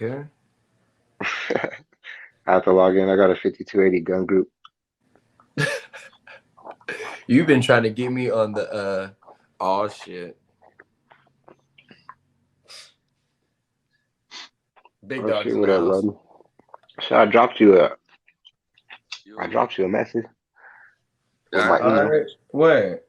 Okay. I have to log in. I got a 5280 gun group. You've been trying to get me on the oh shit. Big Oh dog's shit, in what the up, house. Rodney? So I dropped you a Yo, message with I my All email. right. Where?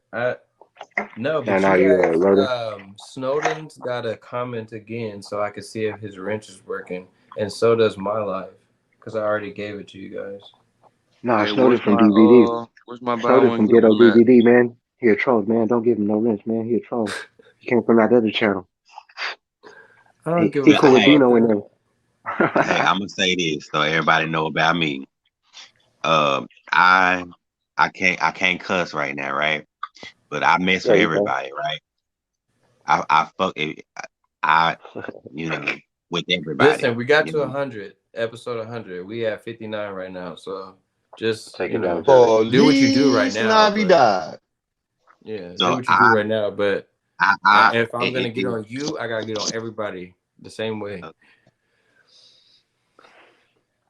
No, And but now you you guys, loading. Snowden's got to comment again so I can see if his wrench is working, and so does my life, because I already gave it to you guys. Nah, hey, Snowden from DVD. where's my buy Snowden one from get Ghetto one at? DVD, man. He a troll, man. Don't give him no wrench, man. He a troll. He came from that other channel. I don't He, give he a Well, cool fuck with hey, about Dino in that. hey, there. I'm gonna say this so everybody know about me. I I can't cuss right now, right? But I mess There with you go. everybody, right? I fuck it, I you know with everybody, Listen, we got you to know. 100, episode 100. We at 59 right now, so just Take advantage of it. do what you do right Police now. But Navidad. yeah, do So what you do right now. But I if I'm gonna it, get it, on you, I gotta get on everybody the same way. uh,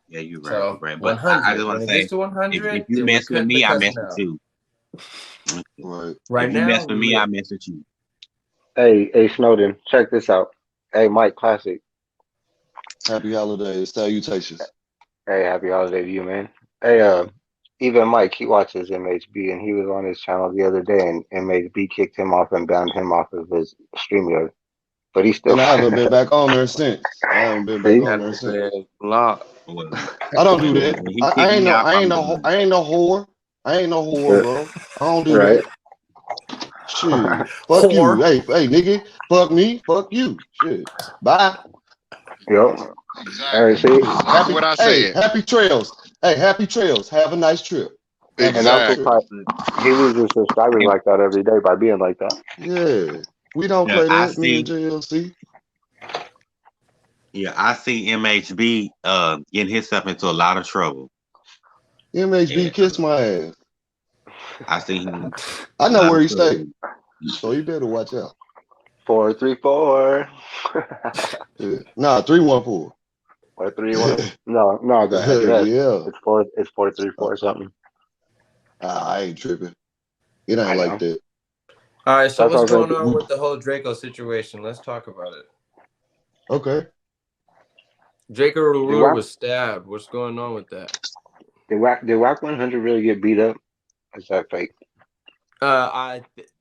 yeah, you're So right. But I 100. just want When to it gets say to if 100, you then we're mess with cutting the me, I mess cussing with out. you. Right. Right If you now, mess with we me, I lit. mess with you. Hey, Snowden, check this out. Hey, Mike Classic. Happy holidays. Salutations. Hey, happy holiday to you, man. Hey, even Mike, he watches MHB, and he was on his channel the other day, and MHB kicked him off and banned him off of his StreamYard. But he still, And I haven't been back on there since. I haven't been back see, on Got there his since. ass blocked. Well, I don't do well, that. when he I, kicked I ain't me no off, I ain't I'm no done. I ain't no whore. I ain't no whore, Uh, bro. I don't do right? that. Shit. Fuck you. Whore. Hey, nigga. Fuck me. Fuck you. Shit. Bye. Yup. All right, Exactly. see, Shit. That's Happy what I hey, said. happy trails. Hey, happy trails. Have a nice trip. Have a and safe Uncle Exactly. trip. Kai, he loses subscribers And, like that every day by being like that. Yeah. We don't yeah, play that, me and JLC. I see MHB getting himself into a lot of trouble. MHB And kiss my ass. I see him I in a know lot where of he stay, trouble. so you better watch out. 434 Yeah. Nah, 314. or 31. No, no, the address. Yeah. It's 434 something. I ain't tripping. It ain't I like know. that. All right, so That's what's what I was going like. on with the whole Draco situation? Let's talk about it. Okay. Draco Did Ruru Wack was stabbed. What's going on with that? did Wack 100 really get beat up? Is that fake?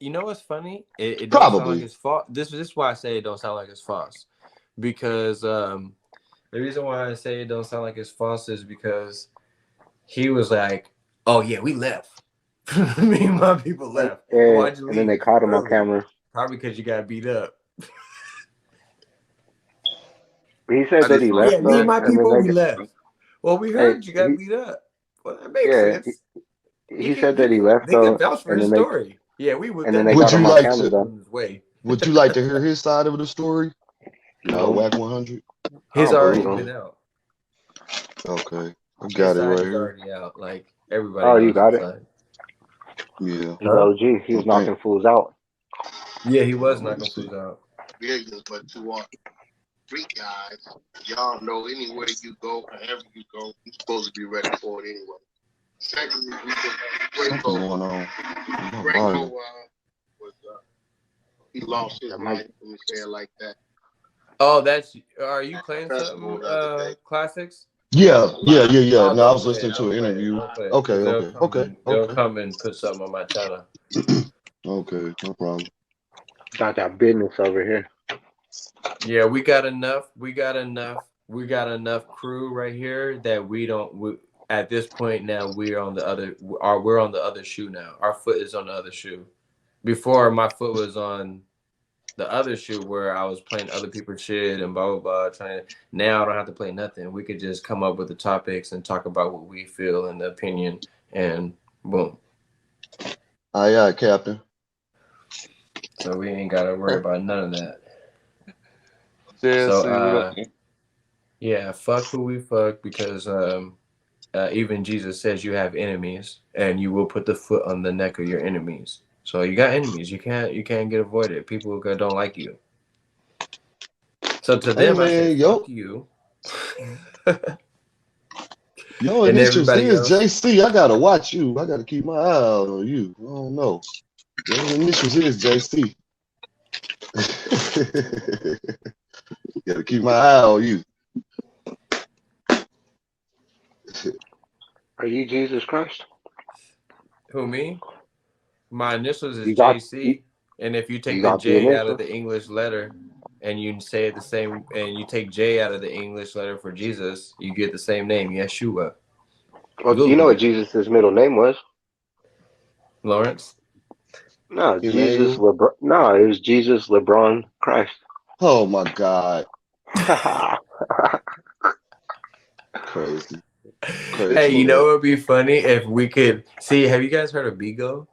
You know what's funny? It don't sound like Probably. it's false. This is why I say it don't sound like it's false, because the reason why I say it don't sound like it's false is because he was like, "Oh yeah, we left. Me and my people left. Why'd you And then leave they caught him on early? camera. Probably because you got beat up." He said I that just he want Yeah, left to me and though, my say, and then people they we left. Well, we hey heard you got beat up. Well, that makes yeah sense. he said that he left They can though, vouch for and his then they story. Yeah, we whipped and then that they nigga Would got you him ass on and like camera sent him to though. on his way. would you like to hear his side of the story? No, Whack 100? I His don't believe already him. been out. Okay. I His got it side right is here. already out. Like everybody Oh, you knows his got it. side. Yeah. He's Huh? OG. He was Okay. knocking fools out. Yeah, he was Let me knocking see. fools out. business, but to our street guys, y'all know anywhere you go, wherever you go, you're supposed to be ready for it anyway. Secondly, we just Something Draco. going on with my Draco volume. was he lost his That might life. Let me say it like that. Oh, that's. Are you playing Festival something? the other day. Classics. Yeah. Oh, No, I don't was play it. listening to Don't an play it. interview. Don't play it Okay, because okay, okay, they'll okay. come and put something on my channel. Okay, no problem. got that business over here. Yeah, we got enough. We got enough. We got enough crew right here that we don't. At this point now, we're on the other. We're on the other shoe now. Our foot is on the other shoe. Before my foot was on the other shoe where I was playing other people's shit and blah blah blah. Trying to, now I don't have to play nothing. We could just come up with the topics and talk about what we feel and the opinion, and boom. Aye, Captain. So we ain't got to worry about none of that. So JLC, what up? yeah, fuck who we fuck because even Jesus says you have enemies and you will put the foot on the neck of your enemies. So you got enemies. You can't get avoided. People who don't like you. So to Hey them, I say man, fuck yo, you. Your And initials everybody is else. JC. I gotta watch you. I gotta keep my eye out on you. I don't know. Your initials is JC. Gotta keep my eye on you. Are you Jesus Christ? Who, me? My initials is You got JC. And if you take you the got the J out of initials. the English letter and you say it the same, and you take J out of the English letter for Jesus, you get the same name, Yeshua. Well, do you know Google what it. Jesus' middle name was? Lawrence? No, Jesus Emmanuel. LeBron. No, it was Jesus LeBron Christ. Oh my God. Crazy. Crazy Hey, you for know that. what would be funny if we could see? Have you guys heard of Bigo?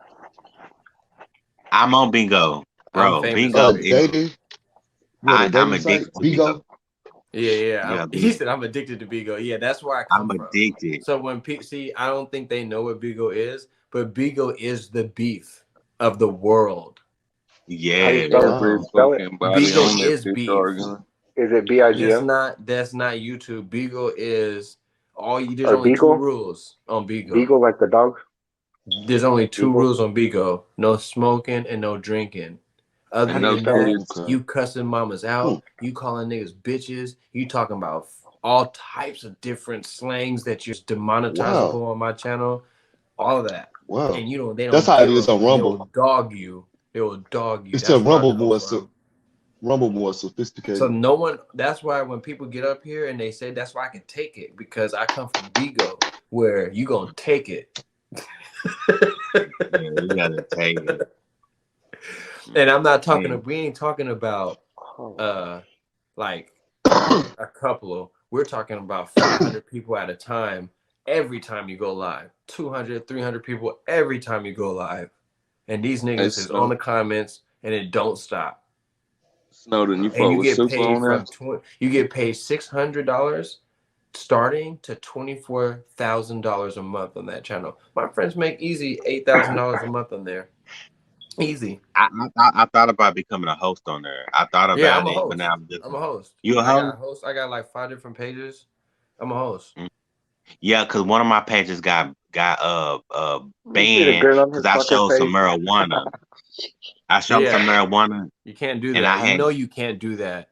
I'm on Bingo, I'm bro. famous on Bingo is. Bigo. Dating. What a I'm dating site? addicted to Bingo. Bigo. Yeah. Yeah, He Bingo. said I'm addicted to Bigo. Yeah, that's where I come I'm from. addicted. So when people see, I don't think they know what Bigo is, but Bigo is the beef of the world. How you Yeah. spell it? Every Wow. Spell it. fucking body Bigo on that is bitch beef. arguing. Is it That's BIGO not YouTube. Bigo is there's or only two Beagle? rules on Bigo. Beagle like the dog? There's only two Beagle? rules on Bigo: no smoking and no drinking. Other How do you than spell it? that, Okay. you cussing mamas out, you calling niggas bitches, you talking about all types of different slangs that you're demonetizable Wow. on my channel, all of that. Wow. And they That's don't how it give is a, on they Rumble. will dog you. They will dog you. It's That's a where I Rumble come more from. Rumble more So sophisticated. no one. That's why when people get up here and they say that's why I can take it, because I come from Bigo, where you gonna take it. Yeah, you gotta take it. And I'm not talking. Yeah. We ain't talking about like Wow. a couple. We're talking about 500 people at a time. Every time you go live, 200, 300 people every time you go live, and these Hey, niggas is on the comments, and it don't stop. Snowden, you And fuck you with get Super paid on that? from you get paid $600 starting to $24,000 a month on that channel. My friends make easy $8,000 a month on there. Easy. I thought about becoming a host on there. I thought Yeah, about I'm a it, but host. now I'm just. I'm a host. You a I got a host? host. I got like 5 different pages. I'm a host. Yeah, because one of my pages got You see the banned grin on because his I fucking showed some face? marijuana. I showed some Yeah, marijuana, you can't do and that. I had You can't do that.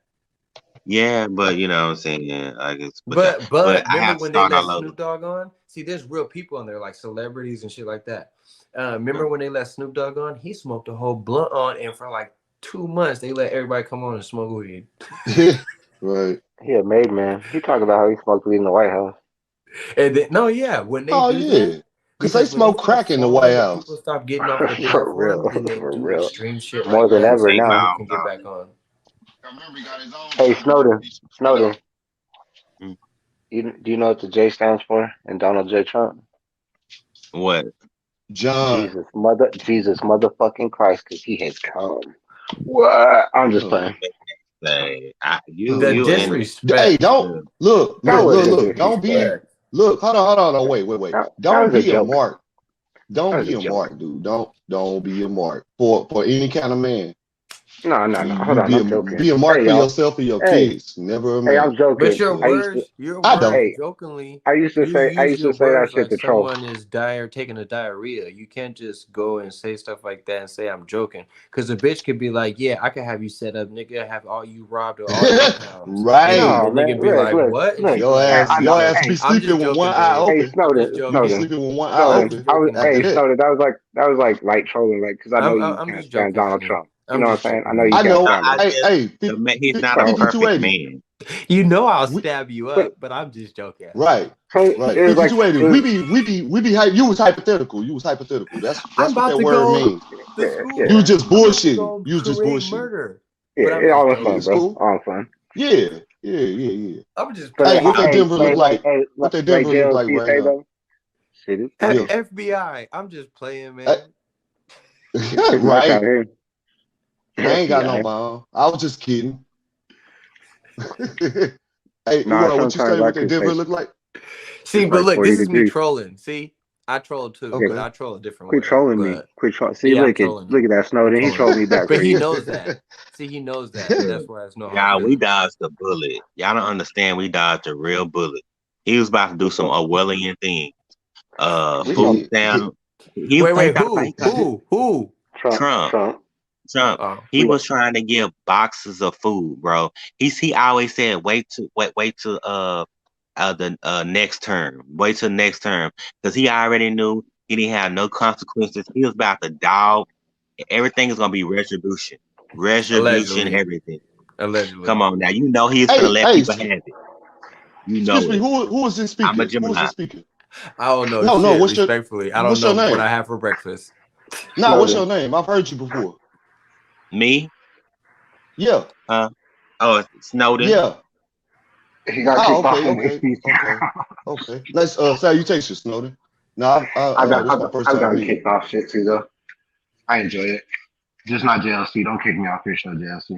yeah, but you know what I'm saying, yeah, I guess, But but I remember have to when they start let all over. Snoop Dogg on? See, there's real people on there, like celebrities and shit like that. Remember when they let Snoop Dogg on? He smoked a whole blunt on, and for like 2 months, they let everybody come on and smoke weed. Right. He a made man. He talked about how he smoked weed in the White House. And then, when they Oh do yeah. that, Because they because when they smoke start crack in the White falling and people House. stop getting off the For platform, real. then they For do real. extreme shit More like than that, ever so now. people can get back on. I remember he got his own. Hey, Snowden. Mm. Do you know what the J stands for in Donald J. Trump? What? John. Jesus motherfucking Christ, because he has come. What? I'm just Oh. playing. Say, The you and disrespect. Hey, don't look. That was a Don't be disrespect. look. Hold on. Wait. That Don't was a be a joke. mark. That Don't was be a a joke. mark, dude. Don't be a mark for any kind of man. No. Hold You on. I'm joking. be a mark Hey, for y'all. yourself and your Hey, kids. Never a hey, man. I'm joking. But your I used words, I know. jokingly, to you use your say that words shit like to troll. someone is taking a diarrhea. You can't just go and say stuff like that and say I'm joking. Because a bitch could be like, yeah, I could have you set up, nigga, have all you robbed or all your pounds. Right. And No, then the man. nigga be like, what? And Look. she be like, I'm Your just ass joking. be I'm just sleeping with joking, one eye babe. Hey, open. I'm just Snowden. You be joking. sleeping with one eye Snowden. I'm just open. joking, Hey, babe. Snowden. That was like light trolling, like, because I know you I'm can't just stand joking, Donald honey. Trump. You I'm know what I'm just saying? joking. I know you I can't know. stand him. he's not So, a perfect 5280. man. You know I'll We, stab you but up, but I'm just joking. right. so Right. it was like 5280. We be you was hypothetical. You was hypothetical. That's I'm what about that to word go means. to yeah, You was school. just I'm about to bullshitting. go You was just create bullshitting. murder. yeah. But I'm It just all in Yeah, fun, it's joking. bro. cool. All in fun. Yeah. I'm just But Hey, playing. what that Denver look like? hey, What that like Denver look like JLC right say now? though, shit is Yeah. nice. FBI. I'm just playing, man. It's nice Right. out here. I ain't got no Yeah. mom. I was just kidding. Hey, Nah, what you sometimes say? I What that could Denver say look like? See, it's but like look, 40 this is me degrees. trolling. See, I troll too, Okay. but I troll a different Quit way. trolling me. But Quit trolling. See, yeah, I'm look trolling at him. that Snowden. He trolling trolled him. me back. But he Crazy. knows that. See, he knows that. That's why it's no hard Y'all, we feelings. dodged the bullet. Y'all don't understand. We dodged a real bullet. He was about to do some Orwellian things. We Food know stamp. He Wait, thought about who? Trump. Oh, He We was trying to give boxes of food, bro. He always said wait to the next term. Wait till next term. Because he already knew he didn't have no consequences. He was about to dog. Everything is gonna be retribution. Retribution, allegedly. everything. Allegedly. Come on now. You know he's Hey, gonna let hey, people have it. You know excuse me. it. Who is this speaking? I'm a Who is Gemini. this speaking? I don't know No, shit, what's your respectfully. I don't know name? what I have for breakfast. Nah, what's Snowden. your name? I've heard you before. Me? Yeah, Oh, it's Snowden. yeah. He got Oh, kicked off okay, from okay, his okay. Nice salutations, Snowden. No, this is my first I've time gotten meeting. kicked off shit too though. I enjoy it. Just not JLC. Don't kick me off your show, JLC.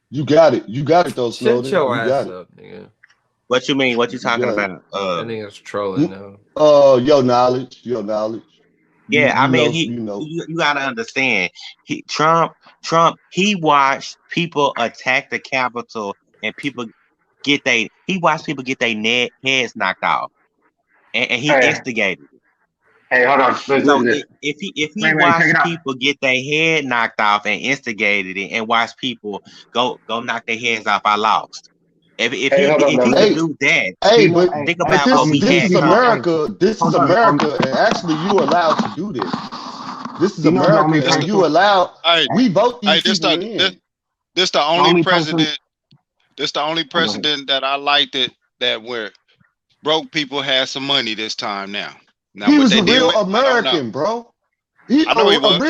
You got it though, Shut Snowden. your You ass got it. up, nigga. What you mean? What you You talking got it. about? That nigga's trolling now. Your knowledge. Yeah, I mean, You know. you gotta understand. Trump, he watched people attack the Capitol and he watched people get their heads knocked off, and he Hey, instigated it. hey, hold on. So Listen. if he Wait, check watched it out. people get their head knocked off and instigated it, and watched people go knock their heads off, I lost. If Hey, hold on, he though. could Hey, do that, hey, but think but about what we this had is coming. America. This is Hold on, America, and actually you allowed to do this. This is You know the only America, and person- you allow. Hey, We vote these this people the in. this the only only person- president. This the only president that I liked that where broke people had some money this time now. Now He what was they a did real with, I don't know. American, bro. I know he was.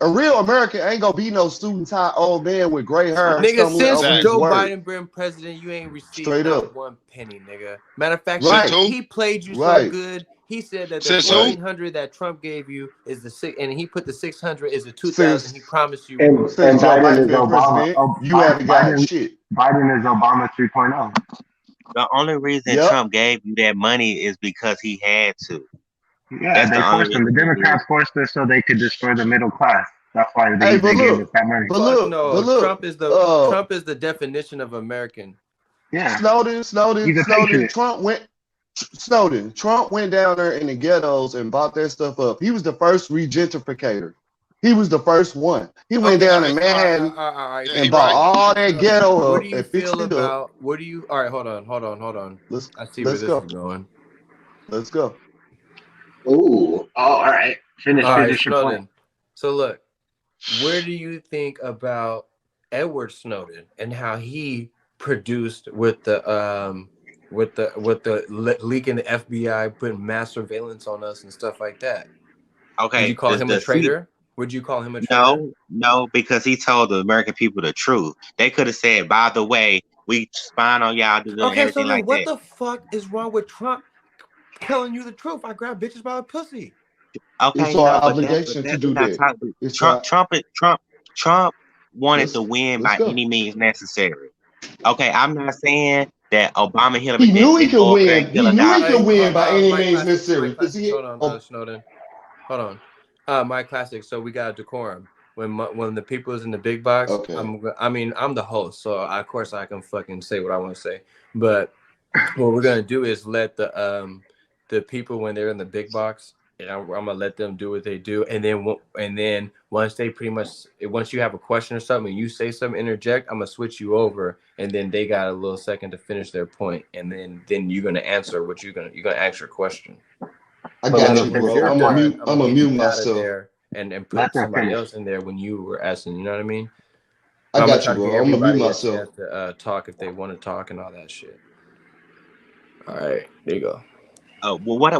A real American ain't gonna be no student tie old man with gray hair Nigga, stumbling since over his Joe words. Biden been president, you ain't received Straight not up. one penny, nigga. Matter of fact, Right. he played you so Right. good. He said that the Since who? 1,400 that Trump gave you is the six, and he put the 600 is the 2,000 he promised you And would. Since Joe Biden Biden is been Obama. president, you haven't got Biden, shit. Biden is Obama 3.0. The only reason Yep. Trump gave you that money is because he had to. Yeah, That's they the only forced him. The reason he Democrats forced us so they could destroy the middle class. That's why they But gave us that money. Fuck no, Trump Trump is the definition of American. Yeah. Snowden. He's a patriot. Trump went down there in the ghettos and bought that stuff up. He was the first regentrificator. He was the first one. He went down in Manhattan Yeah, and he bought right. all that ghetto What up do you and fixed feel it up. about? What do you? All right, hold on. I see where Let's this go. is going. Let's go. Ooh. All right. Finish All right, your point. Snowden. So look, where do you think about Edward Snowden and how he produced with the leaking the FBI, putting mass surveillance on us and stuff like that? Okay. Would you call him a traitor? Would you call him a traitor? No, because he told the American people the truth. They could have said, by the way, we spying on y'all, doing Okay, so everything then like what that. the fuck is wrong with Trump telling you the truth? I grab bitches by the pussy. Okay, It's our no, but obligation to do that. Trump wanted Let's- to win let's by go. any means necessary. Okay, I'm not saying that Obama, Hillary, He knew he didn't could go up there win. and kill He a knew he guy. could win by any My means classic, necessary. my classic, hold on, Snowden. Hold on. My classic. So we got a decorum. When the people is in the big box, Okay. I'm the host, so of course I can fucking say what I want to say. But what we're gonna do is let the people when they're in the big box, and I'm gonna let them do what they do, and then once they once you have a question or something, and you say something, interject, I'm gonna switch you over, and then they got a little second to finish their point, and then you're gonna answer what you're gonna ask your question. I got you, When bro. you're I'm done, gonna I'm gonna mute get you out of myself. there and put Let them somebody finish. else in there when you were asking. You know what I mean? I I'm got gonna you, try to bro. give I'm gonna mute everybody a myself. chance to talk if they want to talk and all that shit. All right, there you go. Well, what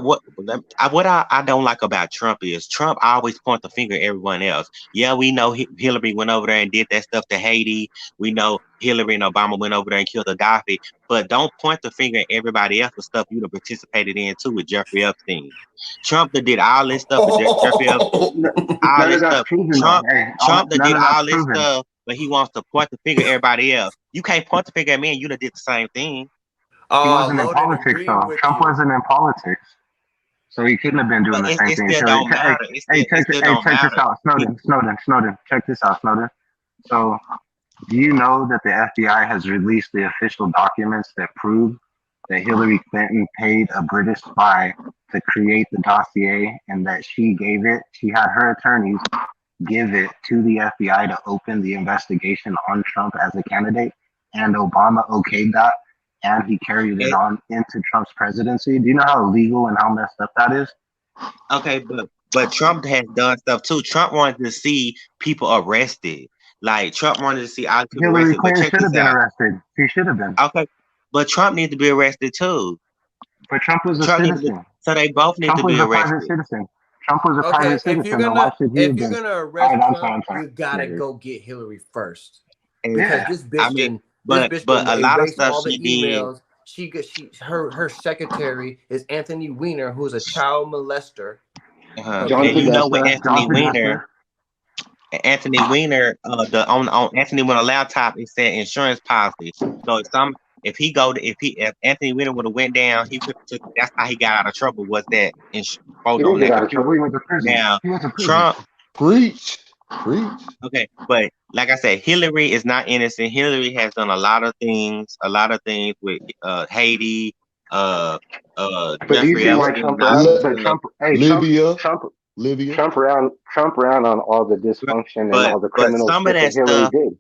I don't like about Trump is Trump always point the finger at everyone else. Yeah, we know Hillary went over there and did that stuff to Haiti. We know Hillary and Obama went over there and killed Gaddafi. But don't point the finger at everybody else for stuff you participated in too with Jeffrey Epstein. Trump that did all this stuff with Jeffrey Epstein. All this stuff. Trump that did all this stuff, but he wants to point the finger at everybody else. You can't point the finger at me and you done did the same thing. He wasn't in politics, though. Trump wasn't in politics. So he couldn't have been doing But the same it thing. still So, don't matter. It still don't check this matter. out, Snowden. Check this out, Snowden. So, do you know that the FBI has released the official documents that prove that Hillary Clinton paid a British spy to create the dossier, and that she had her attorneys give it to the FBI to open the investigation on Trump as a candidate, and Obama okayed that, and he carried it on into Trump's presidency? Do you know how illegal and how messed up that is? Okay, but Trump has done stuff too. Trump wanted to see people arrested. Like Trump wanted to see all people Hillary arrested. But Clinton check should have this been out. arrested. She should have been. Okay, but Trump needs to be arrested too. But Trump was a Trump needs to, citizen. so they both need Trump to was be a private arrested. citizen. Trump was a Okay, private citizen. Then why should he have been? arrest Alright, I'm Trump, sorry. you gotta Yeah. go get Hillary first. And Because Yeah. this bitch I mean, this bitch but a done lot of erased stuff all the she did. emails. Her secretary is Anthony Weiner, who is a child molester. John And you know what Podesta, Anthony John Weiner, Podesta. on Anthony Weiner laptop, it said insurance policy. So if Anthony Weiner would have went down, that's how he got out of trouble. Was that He photo didn't on get that out of computer? trouble. He went to prison. Now He went to prison. Trump, Preach. okay, but like I said, Hillary is not innocent. Hillary has done a lot of things with Haiti, But do you Jeffrey see why Epstein. Trump ran? ran? But But Trump, hey, Libya. Trump Libya. Trump ran on all the dysfunction and all the But criminal some shit of that that Hillary stuff, did.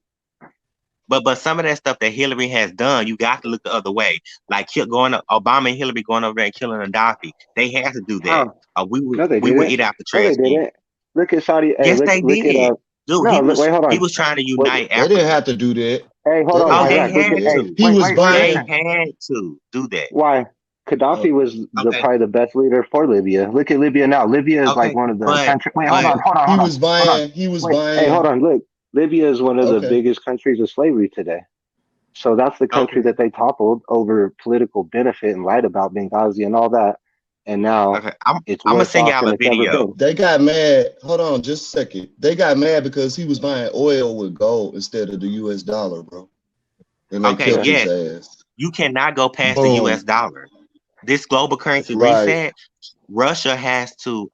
but some of that stuff that Hillary has done, you got to look the other way. Like Obama and Hillary going over there and killing Gaddafi. They had to do that. We No, they would didn't. eat out the No, trash they can. didn't. Look at Saudi. Hey, Yes, look, they look did. at Dude, no. Wait, hold on. he was trying to unite They Africa. didn't have to do that. Hey, hold on. They Iraq, look had at, hey, to. He wait, was wait, buying. They had to do that. Why? Gaddafi was Okay. probably the best leader for Libya. Look at Libya now. Libya is Okay, like one of the but- countries. Wait, but- hold on. He was buying. He was Wait, buying. hey, hold on. Look, Libya is one of the Okay. biggest countries of slavery today. So that's the country Okay. that they toppled over political benefit and lied about Benghazi and all that. And now Okay, I'm it's gonna worse send off y'all than a it's ever video. been. They got mad. Hold on, just a second. They got mad because he was buying oil with gold instead of the U.S. dollar, bro. And they Okay, killed yes. his ass. You cannot go past the Boom. U.S. dollar. This global currency Right. reset, Russia has to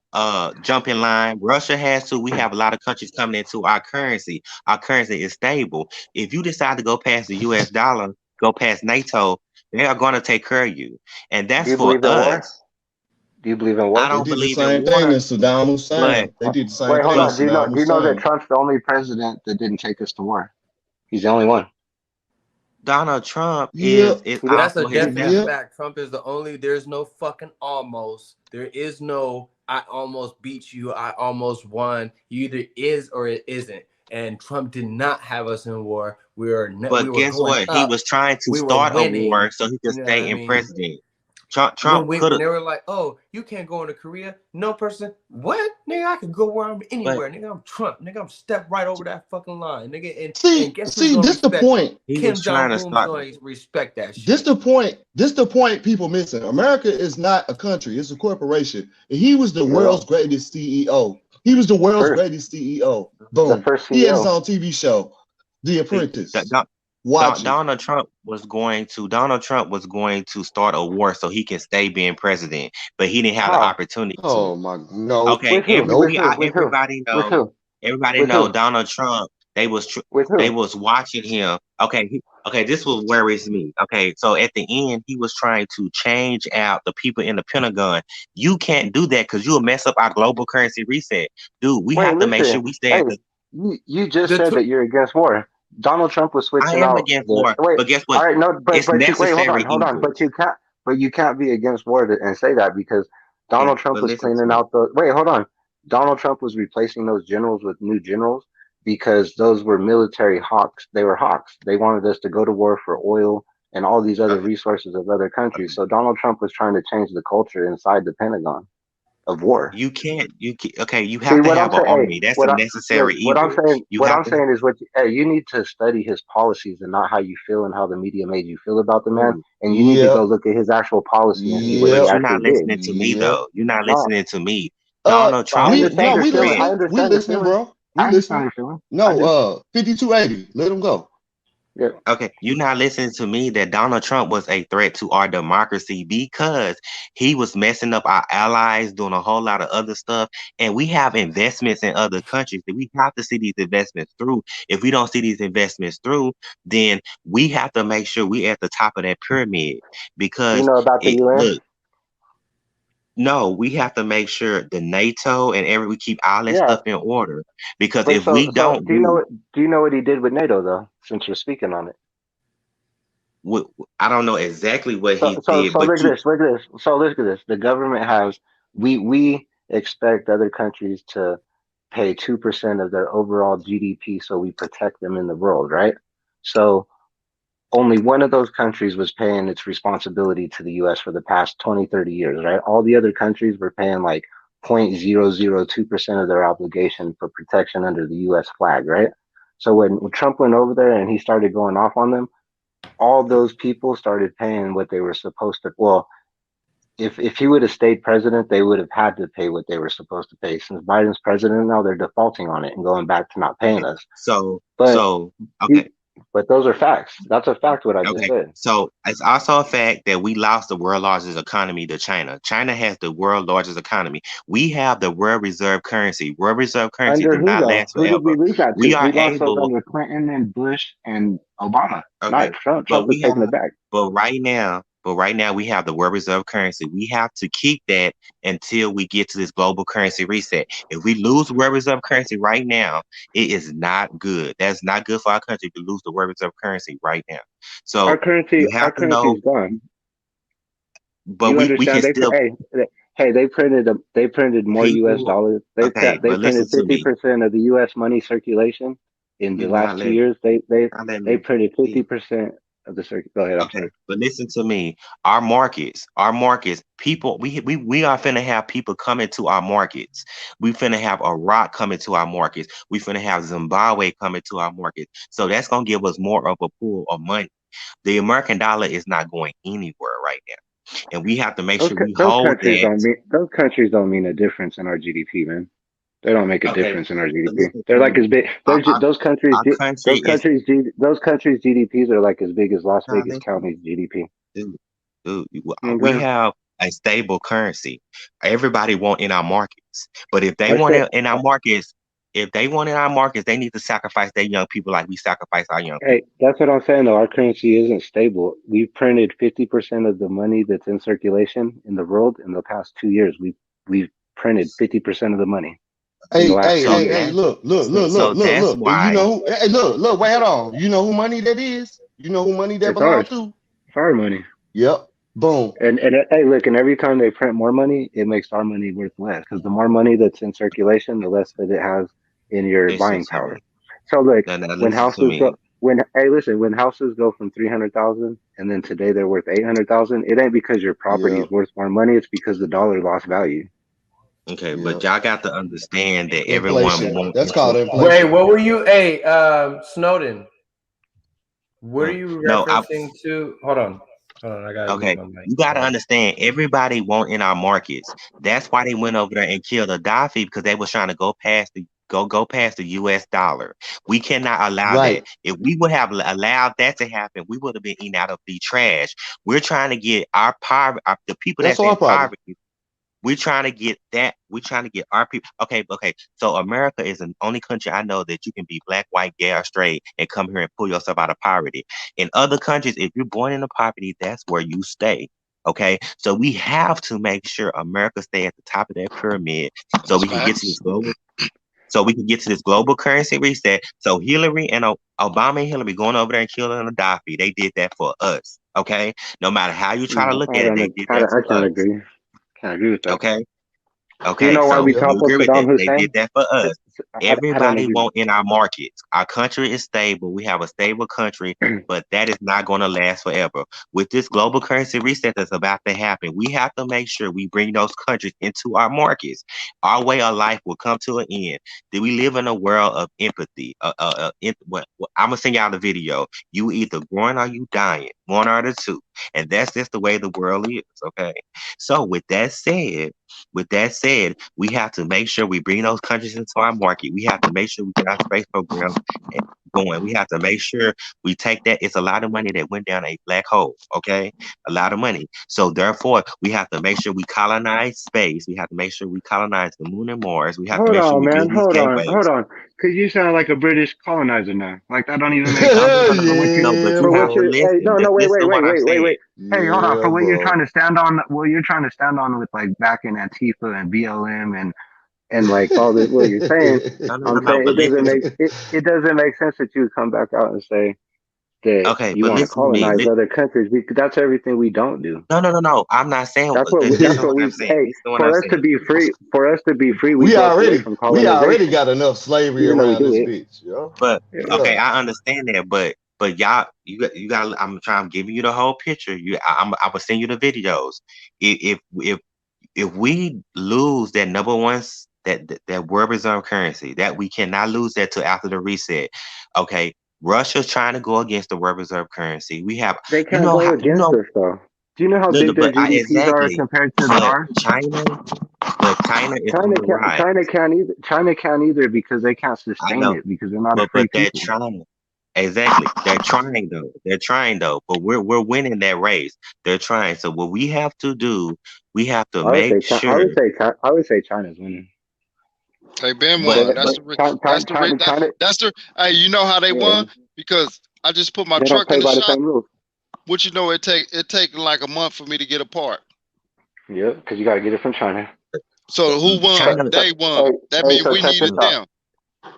jump in line. Russia has to. We have a lot of countries coming into our currency. Our currency is stable. If you decide to go past the U.S. dollar, go past NATO, they are going to take care of you. And that's Do you for believe in war? us. Do you believe in war? I They don't did the believe same in thing war. in Saddam Hussein. They did the same Wait, hold thing in on. Do you know? Saddam Do you know that Hussein. Trump's the only president that didn't take us to war? He's the only one. Donald Trump Yeah. is That's a also his definite Yeah. fact. Trump is the only. There's no fucking almost. There is no. I almost beat you. I almost won. You either is or it isn't. And Trump did not have us in war. But guess what? He was trying to We were start a winning. war so he could You know stay what I in mean? president. Trump when could they have. were like, "Oh, you can't go into Korea." No person. What, nigga? I could go where I'm anywhere, nigga. I'm Trump, nigga. I'm step right over that fucking line, nigga. And guess who's See, gonna this the respect point. He Kim was trying Jong to Un's start. gonna respect that shit. This the point. This the point people missing. America is not a country. It's a corporation. And he was the world's greatest CEO. He was the world's greatest CEO. Boom. The first He had his CEO. own TV show, The Apprentice. Donald Watch it. Trump was going to start a war so he can stay being president, but he didn't have the How? opportunity to. Oh my no. Okay, With who? With who? With who? everybody With know. who? Everybody With know who? Donald Trump. They was With who? they was watching him. Okay, this was worries me. Okay, so at the end, he was trying to change out the people in the Pentagon. You can't do that because you'll mess up our global currency reset, dude. We have to make sure we stay. Hey, you just said that you're against war. Donald Trump was I switching am out. against war, Wait, but guess what? all right, no, but It's wait, necessary hold on. evil. But you can't be against war and say that because Donald Trump but was listen cleaning to out the. Wait, hold on. Donald Trump was replacing those generals with new generals because those were military hawks. They were hawks. They wanted us to go to war for oil and all these other resources of other countries. So Donald Trump was trying to change the culture inside the Pentagon of war. You can't. Okay. You have to have an army. That's a necessary evil. What I'm saying is, you need to study his policies and not how you feel and how the media made you feel about the man. And you need to go look at his actual policy and see what he But you're actually not did. listening to me though. You're not listening to me. Donald Trump we is listening. We listening, bro. We listening. No, 5280. Let him go. Yeah. Okay, you're not listening to me that Donald Trump was a threat to our democracy because he was messing up our allies, doing a whole lot of other stuff. And we have investments in other countries that we have to see these investments through. If we don't see these investments through, then we have to make sure we at the top of that pyramid You because know about the UN? look, no, we have to make sure the NATO and we keep all that Yeah. stuff in order because But if we don't do you know what he did with NATO though? Since you're speaking on it. I don't know exactly what he So did, but look at this. Look at this. So look at this. The government has we expect other countries to pay 2% of their overall GDP so we protect them in the world, right? So only one of those countries was paying its responsibility to the US for the past 20, 30 years, right? All the other countries were paying like 0.002% of their obligation for protection under the US flag, right? So when Trump went over there and he started going off on them, all those people started paying what they were supposed to. Well, if he would have stayed president, they would have had to pay what they were supposed to pay. Since Biden's president now, they're defaulting on it and going back to not paying us. But okay. But those are facts. That's a fact what I just said. So it's also a fact that we lost the world's largest economy to China. China has the world's largest economy. We have the world reserve currency. World reserve currency Under does not last who forever. did we lose that to? We are We lost those able, under Clinton and Bush and Obama. okay, Not Trump. but Trump is we taking have, it back. but right now we have the world reserve currency. We have to keep that until we get to this global currency reset. If we lose world reserve currency right now, it is not good. That's not good for our country to lose the world reserve currency right now. So Our currency is gone. But you we can understand? still. They printed more U.S. dollars. They printed 50% of the U.S. money circulation in the last 2 years. They printed 50% of the circuit. Go ahead. Okay, but listen to me. Our markets, people, we are finna have people coming to our markets. We finna have Iraq coming to our markets. We finna have Zimbabwe coming to our markets. So that's gonna give us more of a pool of money. The American dollar is not going anywhere right now, and we have to make sure we hold that. Those countries don't mean a difference in our GDP, man. They don't make a difference in our GDP. They're like as big. Those countries' GDPs are like as big as Las Vegas County's GDP. Dude, we have a stable currency. Everybody want in our markets, but if they want it in our markets, they need to sacrifice their young people like we sacrifice our young people. Hey, that's what I'm saying though. Our currency isn't stable. We've printed 50% of the money that's in circulation in the world in the past 2 years. We've printed 50% of the money. Hey, look. Why? You know, look, wait on. You know who money that is? You know who money that belongs to? It's our money. Yep. Boom. And hey, look, and every time they print more money, it makes our money worth less because the more money that's in circulation, the less that it has in your buying power. So look, when houses go from 300,000 and then today they're worth 800,000, it ain't because your property is worth more money. It's because the dollar lost value. Okay, but y'all got to understand that everyone wants. That's called inflation. Wait, what were you? Hey, Snowden. What are you referencing to? Hold on. I got. Okay, you got to understand. Everybody want in our markets. That's why they went over there and killed Gaddafi because they was trying to go past the U.S. dollar. We cannot allow that. If we would have allowed that to happen, we would have been eating out of the trash. We're trying to get our poverty, the people that's in poverty. We're trying to get that. We're trying to get our people. Okay. So America is the only country I know that you can be black, white, gay, or straight and come here and pull yourself out of poverty. In other countries, if you're born into poverty, that's where you stay. Okay. So we have to make sure America stay at the top of that pyramid so we can get to this global. So we can get to this global currency reset. So Hillary and Obama and Hillary going over there and killing Gaddafi, they did that for us. Okay. No matter how you try to look at it, they did that for us. Can't agree with that. Okay. You know why we toppled Saddam Hussein? They did that for us. Everybody want in our markets. Our country is stable. We have a stable country, but that is not going to last forever. With this global currency reset that's about to happen, we have to make sure we bring those countries into our markets. Our way of life will come to an end. Do we live in a world of empathy? I'm going to send y'all the video. You either growing or you dying. One or the two. And that's just the way the world is. Okay. So with that said, we have to make sure we bring those countries into our market. We have to make sure we get our space programs going. We have to make sure we take that. It's a lot of money that went down a black hole. Okay, a lot of money. So therefore, we have to make sure we colonize space. We have to make sure we colonize the moon and Mars. We have to Hold make sure on, we man. build these Hold gateways. on. Cause you sound like a British colonizer now. Like that don't even make sense. No, but Yeah, you For have what to bro. you? Hey, listen. no, Just wait, listen to what I'm saying. Hey, hold on. Yeah, For what you're trying bro. to stand on, what you're trying to stand on with like back in Antifa and BLM and like all this, what you're saying. I'm No. saying But listen to it doesn't make sense that you come back out and say that okay. you But want to listen to me. colonize other countries because that's everything we don't do. No. I'm not saying. Listen That's to what what I'm we. saying. Hey, Listen to what I'm saying. for us to be free, we we broke away already from we already colonization, got enough slavery even though we around do this it. bitch, yo. But Yeah. okay, Yeah. I understand that. But y'all, you got. I'm giving you the whole picture. I will send you the videos. If we lose that number one that world reserve currency, that we cannot lose that till after the reset. Okay, Russia's trying to go against the world reserve currency. We have, They can't go you against know, us though. Do you know how big their but I GDPs are exactly. compared to But ours? China is on the rise. China can't either. China can't either because they can't I sustain know, it because they're not a but free they're people. trying. Exactly. They're trying though. They're trying though. But we're winning that race. They're trying. So what we have to do, we have to make sure. I would say China's winning. They been But won. But That's but the re- China, that's the re- that, China, that's the hey, you know how they yeah, won? Because I just put my they don't truck play in the by the shop. same rules. What you know, it take like a month for me to get a part. Yeah, because you got to get it from China. So who won? China They won. Hey, That hey, means so we needed them.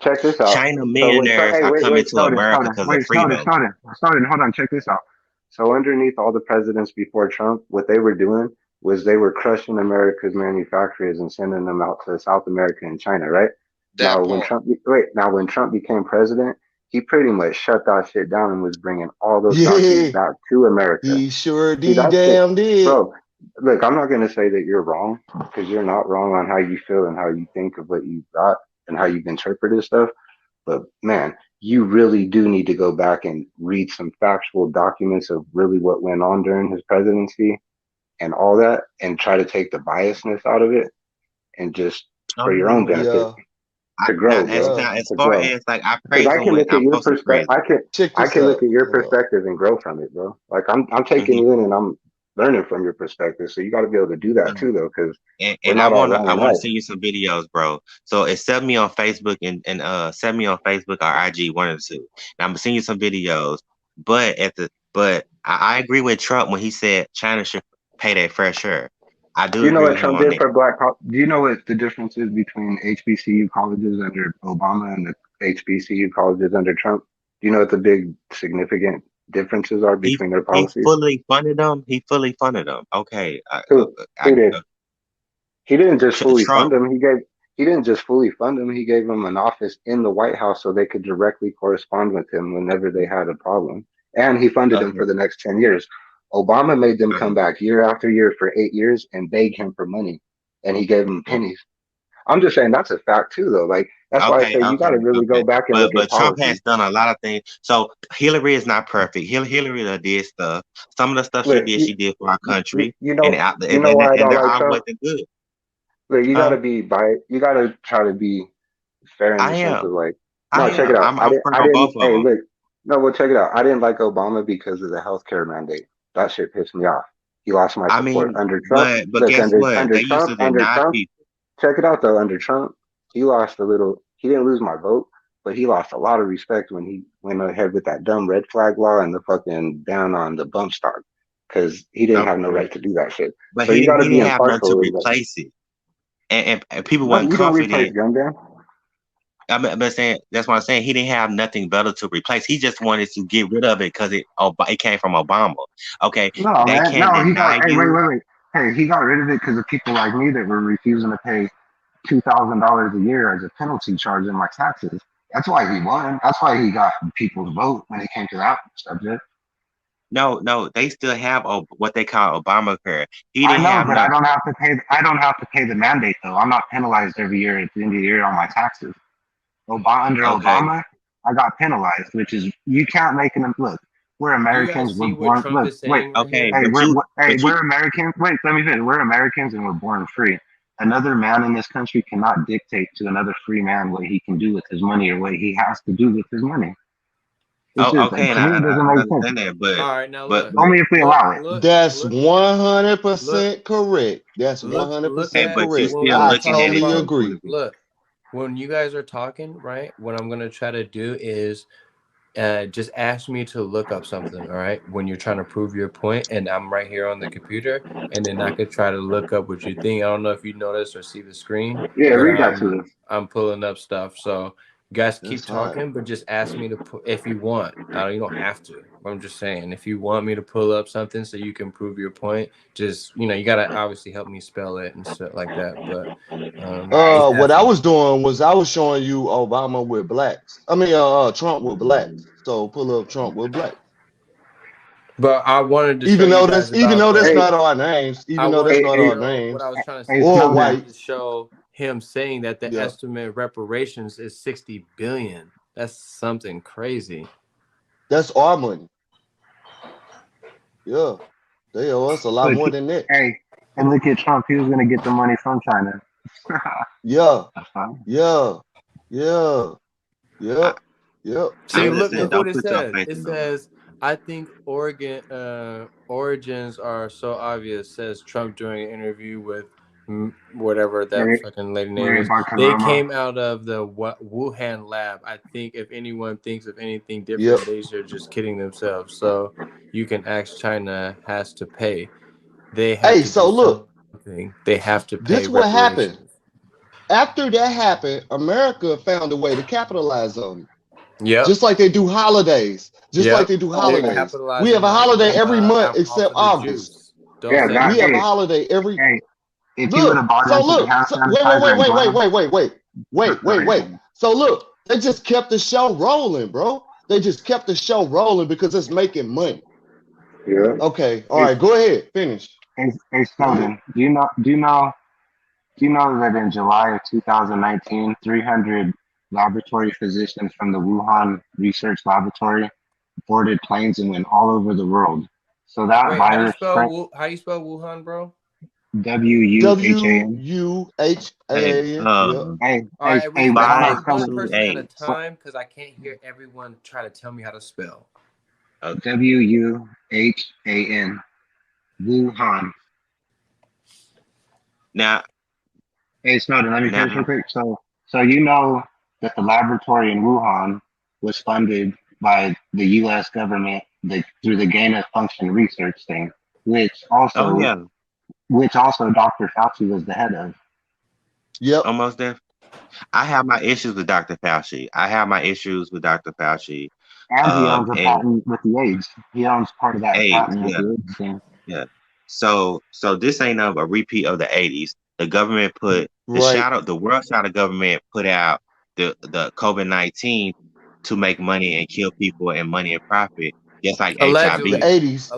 check this out. China So millionaires hey, are coming wait, to America because of freedom. Snowden, hold on, check this out. So underneath all the presidents before Trump, what they were doing was they were crushing America's manufacturers and sending them out to South America and China, right? That part. Now when Trump became president, he pretty much shut that shit down and was bringing all those factories Yeah. back to America. He sure See, D that shit, damn did. bro. Look, I'm not gonna say that you're wrong because you're not wrong on how you feel and how you think of what you got and how you've interpreted stuff. But man, you really do need to go back and read some factual documents of really what went on during his presidency and all that, and try to take the biasness out of it and just Oh for your own yeah. benefit Yeah. to grow, Yeah. Now as to far grow. as like I Because praise I him can when look at I'm your supposed to praise perspective. him. Check I this can look out. at your perspective and grow from it, bro. Like I'm taking Mhm. you in and I'm learning from your perspective. So you got to be able to do that too, though, because we're And I not all wanna wrong I and wanna right. send you some videos, bro. So accept me on Facebook and send me on Facebook or IG, one of the two. And I'm gonna send you some videos. But I agree with Trump when he said China should pay their fair share. I do Do you know agree what with him Trump on did that. for Do you know what the difference is between HBCU colleges under Obama and the HBCU colleges under Trump? Do you know what the big significant differences are He between their he policies? fully funded them. He fully funded them. Okay, Who I who did? He didn't just fully fund Trump. them. He didn't just fully fund them. He gave them an office in the White House so they could directly correspond with him whenever they had a problem. And he funded them Okay, for the next 10 years. Obama made them come okay, back year after year for 8 years and beg him for money. And he gave them pennies. I'm just saying that's a fact too, though. Like that's why I say you got to really go okay. back and look at But Trump policies. has done a lot of things. So Hillary is not perfect. Hillary done did stuff. Some of the stuff Look, she did for our country, you and know, you know why I don't their like art Trump. wasn't good. Look, you got Huh? to be by. You got to try to be fair in I the sense am. of like, I no, check am. it out. I'm fair I on didn't. both of Hey, them. look, no, well, check it out. I didn't like Obama because of the healthcare mandate. That shit pissed me off. He lost my I support mean, under Trump. but Look, guess what? They used to Under deny Trump. people. Check it out though. Under Trump, he lost a little. He didn't lose my vote, but he lost a lot of respect when he went ahead with that dumb red flag law and the fucking down on the bump stock because he didn't have no Okay, right to do that shit. but So you got to he be didn't have nothing to impartial with that. replace it, and people No, weren't you don't replace confident. gun ban. I'm saying that's what I'm saying. He didn't have nothing better to replace. He just wanted to get rid of it because it came from Obama. Okay, No, they man. can't No, he got. deny Hey, you. wait. Hey, he got rid of it because of people like me that were refusing to pay $2,000 a year as a penalty charge in my taxes. That's why he won. That's why he got people's vote when it came to that subject. No, they still have what they call Obamacare. He I didn't know, have but I nothing. don't have to pay. I don't have to pay the mandate though. I'm not penalized every year at the end of the year on my taxes. Under Okay, Obama, I got penalized, which is you can't make an look. We're You Americans. guys We're see what born. Trump Look, is wait. saying right okay, here? Hey, but you we're Americans. Wait, let me finish. We're Americans and we're born free. Another man in this country cannot dictate to another free man what he can do with his money or what he has to do with his money. It's just, Okay, and to me, it I doesn't make sense. understand that, All right, now but look, Only if we allow it. look, That's look, 100% correct. That's look 100% at but you correct. when still we I were looking at talking it totally about. from agree. Look, when you guys are talking, right? What I'm gonna try to do is just ask me to look up something, all right? When you're trying to prove your point, and I'm right here on the computer, and then I could try to look up what you think. I don't know if you notice or see the screen, Yeah, but read that to us. I'm pulling up stuff. So you guys keep That's fine. talking, but just ask me to put if you want. You don't have to. I'm just saying, if you want me to pull up something so you can prove your point, just you gotta obviously help me spell it and stuff like that. But just What ask I me. was doing was I was showing you Obama with blacks. I mean, Trump with blacks. So pull up Trump with blacks. But I wanted to show Even you though guys that's even about though that's the. Hey, not our names. I Even though that's wanted not to our show what names I was trying to hey, say or was I Snowden. wanted to whites. show him saying that the Yeah, estimate reparations is 60 billion. That's something crazy. that's our money. Yeah, they owe us a lot Look, more than that. hey, and look at Trump. He was going to get the money from China. Yeah, That's fine. yeah, yeah, I, yep, yep, See, I yep, look yep. understand. what Don't it put your says. faith It in them. says, I think origins are so obvious, says Trump during an interview with whatever that fucking lady name Maria is. They Bartiromo. came out of the Wuhan lab. I think if anyone thinks of anything Yep. different, they are just kidding themselves. So you can ask China has to pay. They have Hey, to so do look, something. They have to pay this what happened. reparations. After that happened, America found a way to capitalize on it. Yep. Just like they do holidays. Just like they do They're holidays. We have capitalizing a off holiday of every month off except of the August. juice. Don't Yeah, say God, We have a hey, holiday every hey, if you would have look. bought So into the look. hand So, sanitizer and wait. So look, they just kept the show rolling, bro. They just kept the show rolling because it's making money. Yeah. Okay. All Hey, right. Go ahead. Finish. hey, Go Snowden, ahead. do you know that in July of 2019, 300 laboratory physicians from the Wuhan Research Laboratory boarded planes and went all over the world. So that Wait, virus spread how you spell Wuhan, bro? WUHAN. Hey, WUHAN. Yeah. Hey, All hey, right, hey, why don't I respectfully, spell one it? 528. person at a So, time, because I can't hear everyone try to tell me how to spell. Okay. WUHAN. Wuhan. Now, Hey, Snowden, let me finish real now, quick. So you know that the laboratory in Wuhan was funded by the U.S. government through the gain of function research thing, which oh also yeah, Dr. Fauci was the head of. Yep. almost there. I have my issues with Dr. Fauci. And he owns a And patent with the AIDS. He owns part of that AIDS, patent with yeah, the AIDS thing. yeah. So this ain't a repeat of the 80s. The government put Right. the world shadow government put out the COVID-19 to make money and kill people and money and profit, just like The HIV. Allegedly. 80s.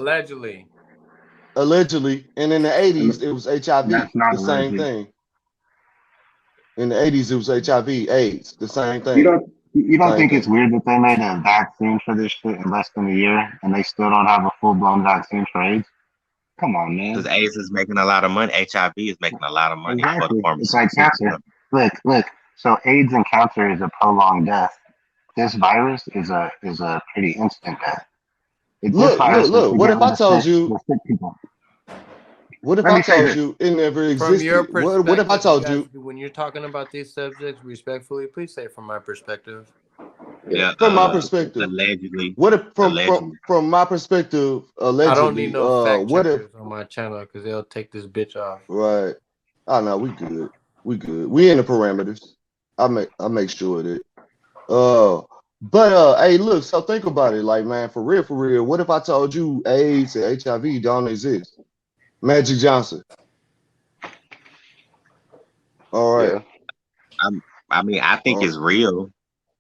Allegedly. And in the 80s, it was HIV. That's not The same alleged. thing. In the 80s, it was HIV, AIDS. The same You thing. don't Same think it's thing. weird that they made a vaccine for this shit in less than a year and they still don't have a full blown vaccine for AIDS? Come on, Because man. AIDS is making a lot of money. HIV is making a lot of money for the Exactly. It's like pharmaceutical cancer. company. Look. So AIDS and cancer is a prolonged death. This virus is a pretty instant death. This virus will Look. What get if I told you? the sick people. What if Let I me say told this. you it never From your existed? What if I perspective, you told guys, you when you're talking about these subjects, respectfully, please say from my perspective. Yeah, from my perspective? allegedly. What if Allegedly. from my perspective, I don't need allegedly? no fact What if? checkers on my channel because they'll take this bitch off. Right. Oh no, we good. We good. We in the parameters. I make sure of it. Hey, look. So think about it, like man, for real. What if I told you AIDS and HIV don't exist? Magic Johnson. All right. Yeah. I think it's real.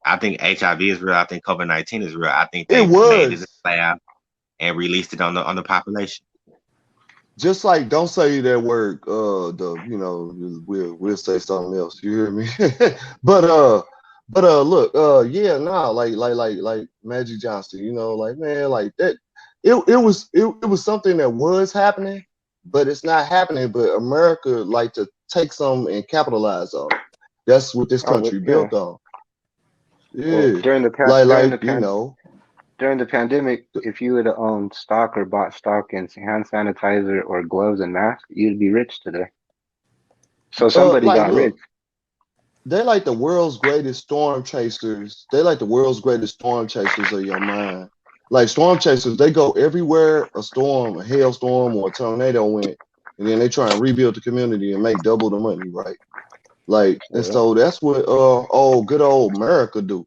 I think HIV is real. I think COVID-19 is real. I think It they made it in was the lab and released it on the population. just like don't say that word. We'll say something else. You hear me? Look. Yeah. Nah. Like Magic Johnson. You know, like man, like that. It was something that was happening, but it's not happening. But America like to take some and capitalize on it. That's what this country built on. Yeah. During the Like pandemic, you know. during the pandemic, if you would have owned stock or bought stock in hand sanitizer or gloves and masks, you'd be rich today. So somebody Like, got look, rich. they're like the world's greatest storm chasers. They're like the world's greatest storm chasers of your mind. Like storm chasers, they go everywhere a storm, a hailstorm, or a tornado went, and then they try and rebuild the community and make double the money, right? Like, and Yeah. so that's what good old America do.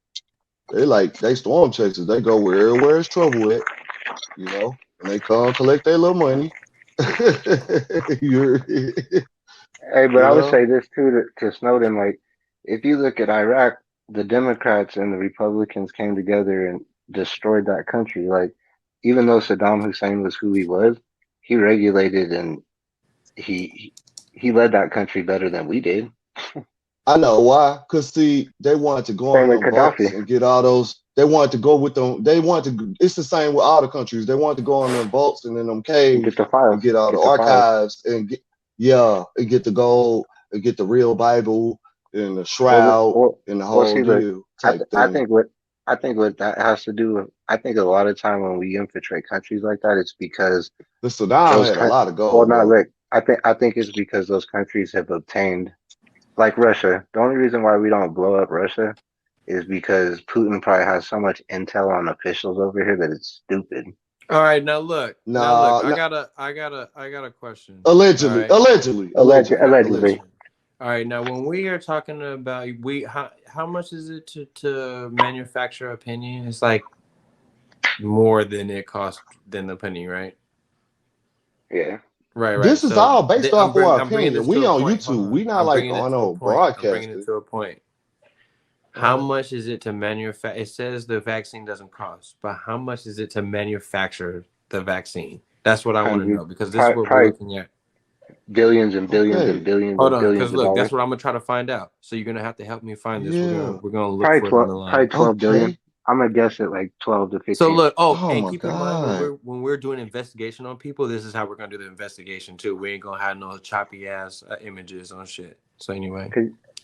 They storm chasers. They go wherever there's trouble at, you know, and they come collect their little money. You're, Hey, but you I would know? say this too to Snowden. Like, if you look at Iraq, the Democrats and the Republicans came together and destroyed that country. Like, even though Saddam Hussein was who he was, he regulated and he led that country better than we did. I know why. Cause see, they wanted to go Same on with them vaults Gaddafi. and get all those. They wanted to go with them. They wanted to. It's the same with all the countries. They wanted to go on them vaults and in them caves Get the files. and get all Get the the files. archives and get the gold and get the real Bible and the shroud and the whole see, look, deal I, type I thing. think what that has to do with, I think a lot of time when we infiltrate countries like that, it's because The Saddam those had a coun- lot of gold. well, not though. look. I think it's because those countries have obtained, like Russia. The only reason why we don't blow up Russia is because Putin probably has so much intel on officials over here that it's stupid. All right, now look. Nah, I got a question. Allegedly, All right? Allegedly. All right, now when we are talking about how much is it to manufacture a penny? It's like more than it costs than the penny, right? Yeah. Right. This is So all based off of our I'm bringing opinion. this We to a on point. Hold YouTube. on. We not I'm like bringing it on to a no point. I'm bringing broadcasting. it to a point. How much is it to manufacture? It says the vaccine doesn't cost, but how much is it to manufacture the vaccine? That's what I want to know, because this is what we're Probably looking at. billions and billions Okay. and billions Hold and on, billions because of look, dollars. that's what I'm gonna try to find out. So you're gonna have to help me find this. Yeah. We're gonna look for it on the line. Probably 12 billion. Okay. I'm gonna guess it like 12 to 15. So look, Oh and my keep in mind God. when we're doing investigation on people, this is how we're gonna do the investigation too. We ain't gonna have no choppy ass images on shit. So anyway,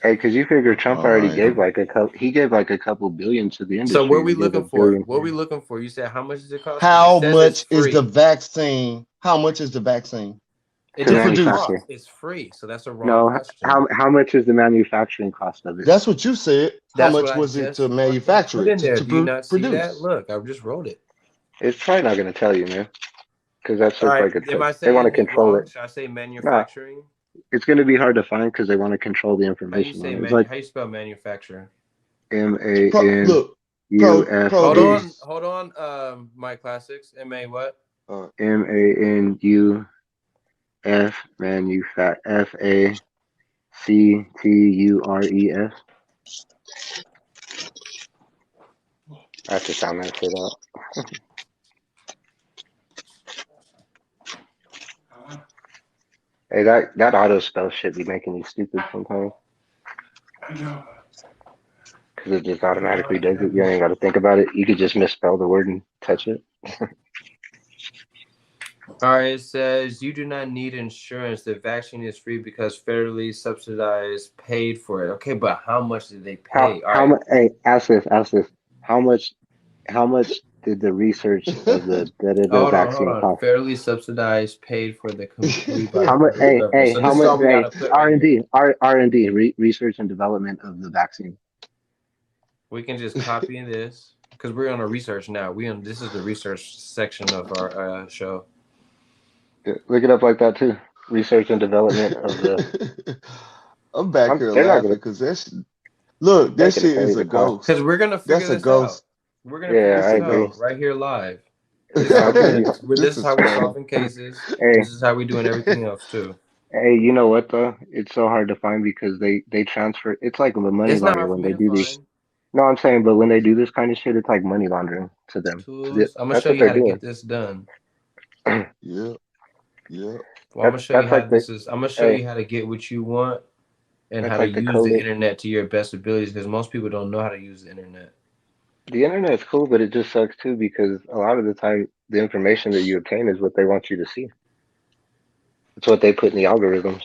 Cause you figure Trump All already right. gave like a couple. He gave like a couple billion to the industry. so what are we He gave looking $1 for? billion. What are we looking for? You said how much does it cost? How It says much it's is free. the vaccine? How much is the vaccine? It to doesn't manufacture? cost. It's free. So that's a wrong No, question. how much is the manufacturing cost of it? That's what you said. How That's much what I was it just to fucking manufacture put it in there. to Do you not see produce? that? Look, I just wrote it. It's probably not gonna tell you, man. Because that's All just right. like Am I they want to saying it control wrong? it. Should I say manufacturing? It's gonna be hard to find because they want to control the How you information say on it. It's like how you spell manufacturer? MANUF. Look, produce. Hold on, my classics. MA what? MANUF FACTURES. I have to sound that shit out. Hey, that auto spell shit be making me stupid sometimes. I know. Because it just automatically does it. You ain't got to think about it. You could just misspell the word and touch it. All right, it says you do not need insurance. The vaccine is free because federally subsidized, paid for it. Okay, but how much did they pay? Hey, ask this. How much did the research of the vaccine cost? Federally subsidized, paid for the complete by How much? federal government. So How this is all much? we gotta put right here. R&D, research and development of the vaccine. We can just copy this because we're on a research now. This is the research section of our show. Look it up like that too. Research and development of the. I'm back here laughing because that shit is a ghost. Because we're gonna figure this out. We're gonna figure this out right here live. This is how we're solving cases. Hey. This is how we're doing everything else too. Hey, you know what though? It's so hard to find because they transfer. It's like the money laundering when they do these. No, I'm saying, but when they do this kind of shit, it's like money laundering to them. I'm gonna show you how to get this done. Yeah. Well, I'm gonna show you how this is. I'm gonna show you how to get what you want and how to use the internet to your best abilities, because most people don't know how to use the internet. The internet's cool, but it just sucks too because a lot of the time the information that you obtain is what they want you to see. It's what they put in the algorithms.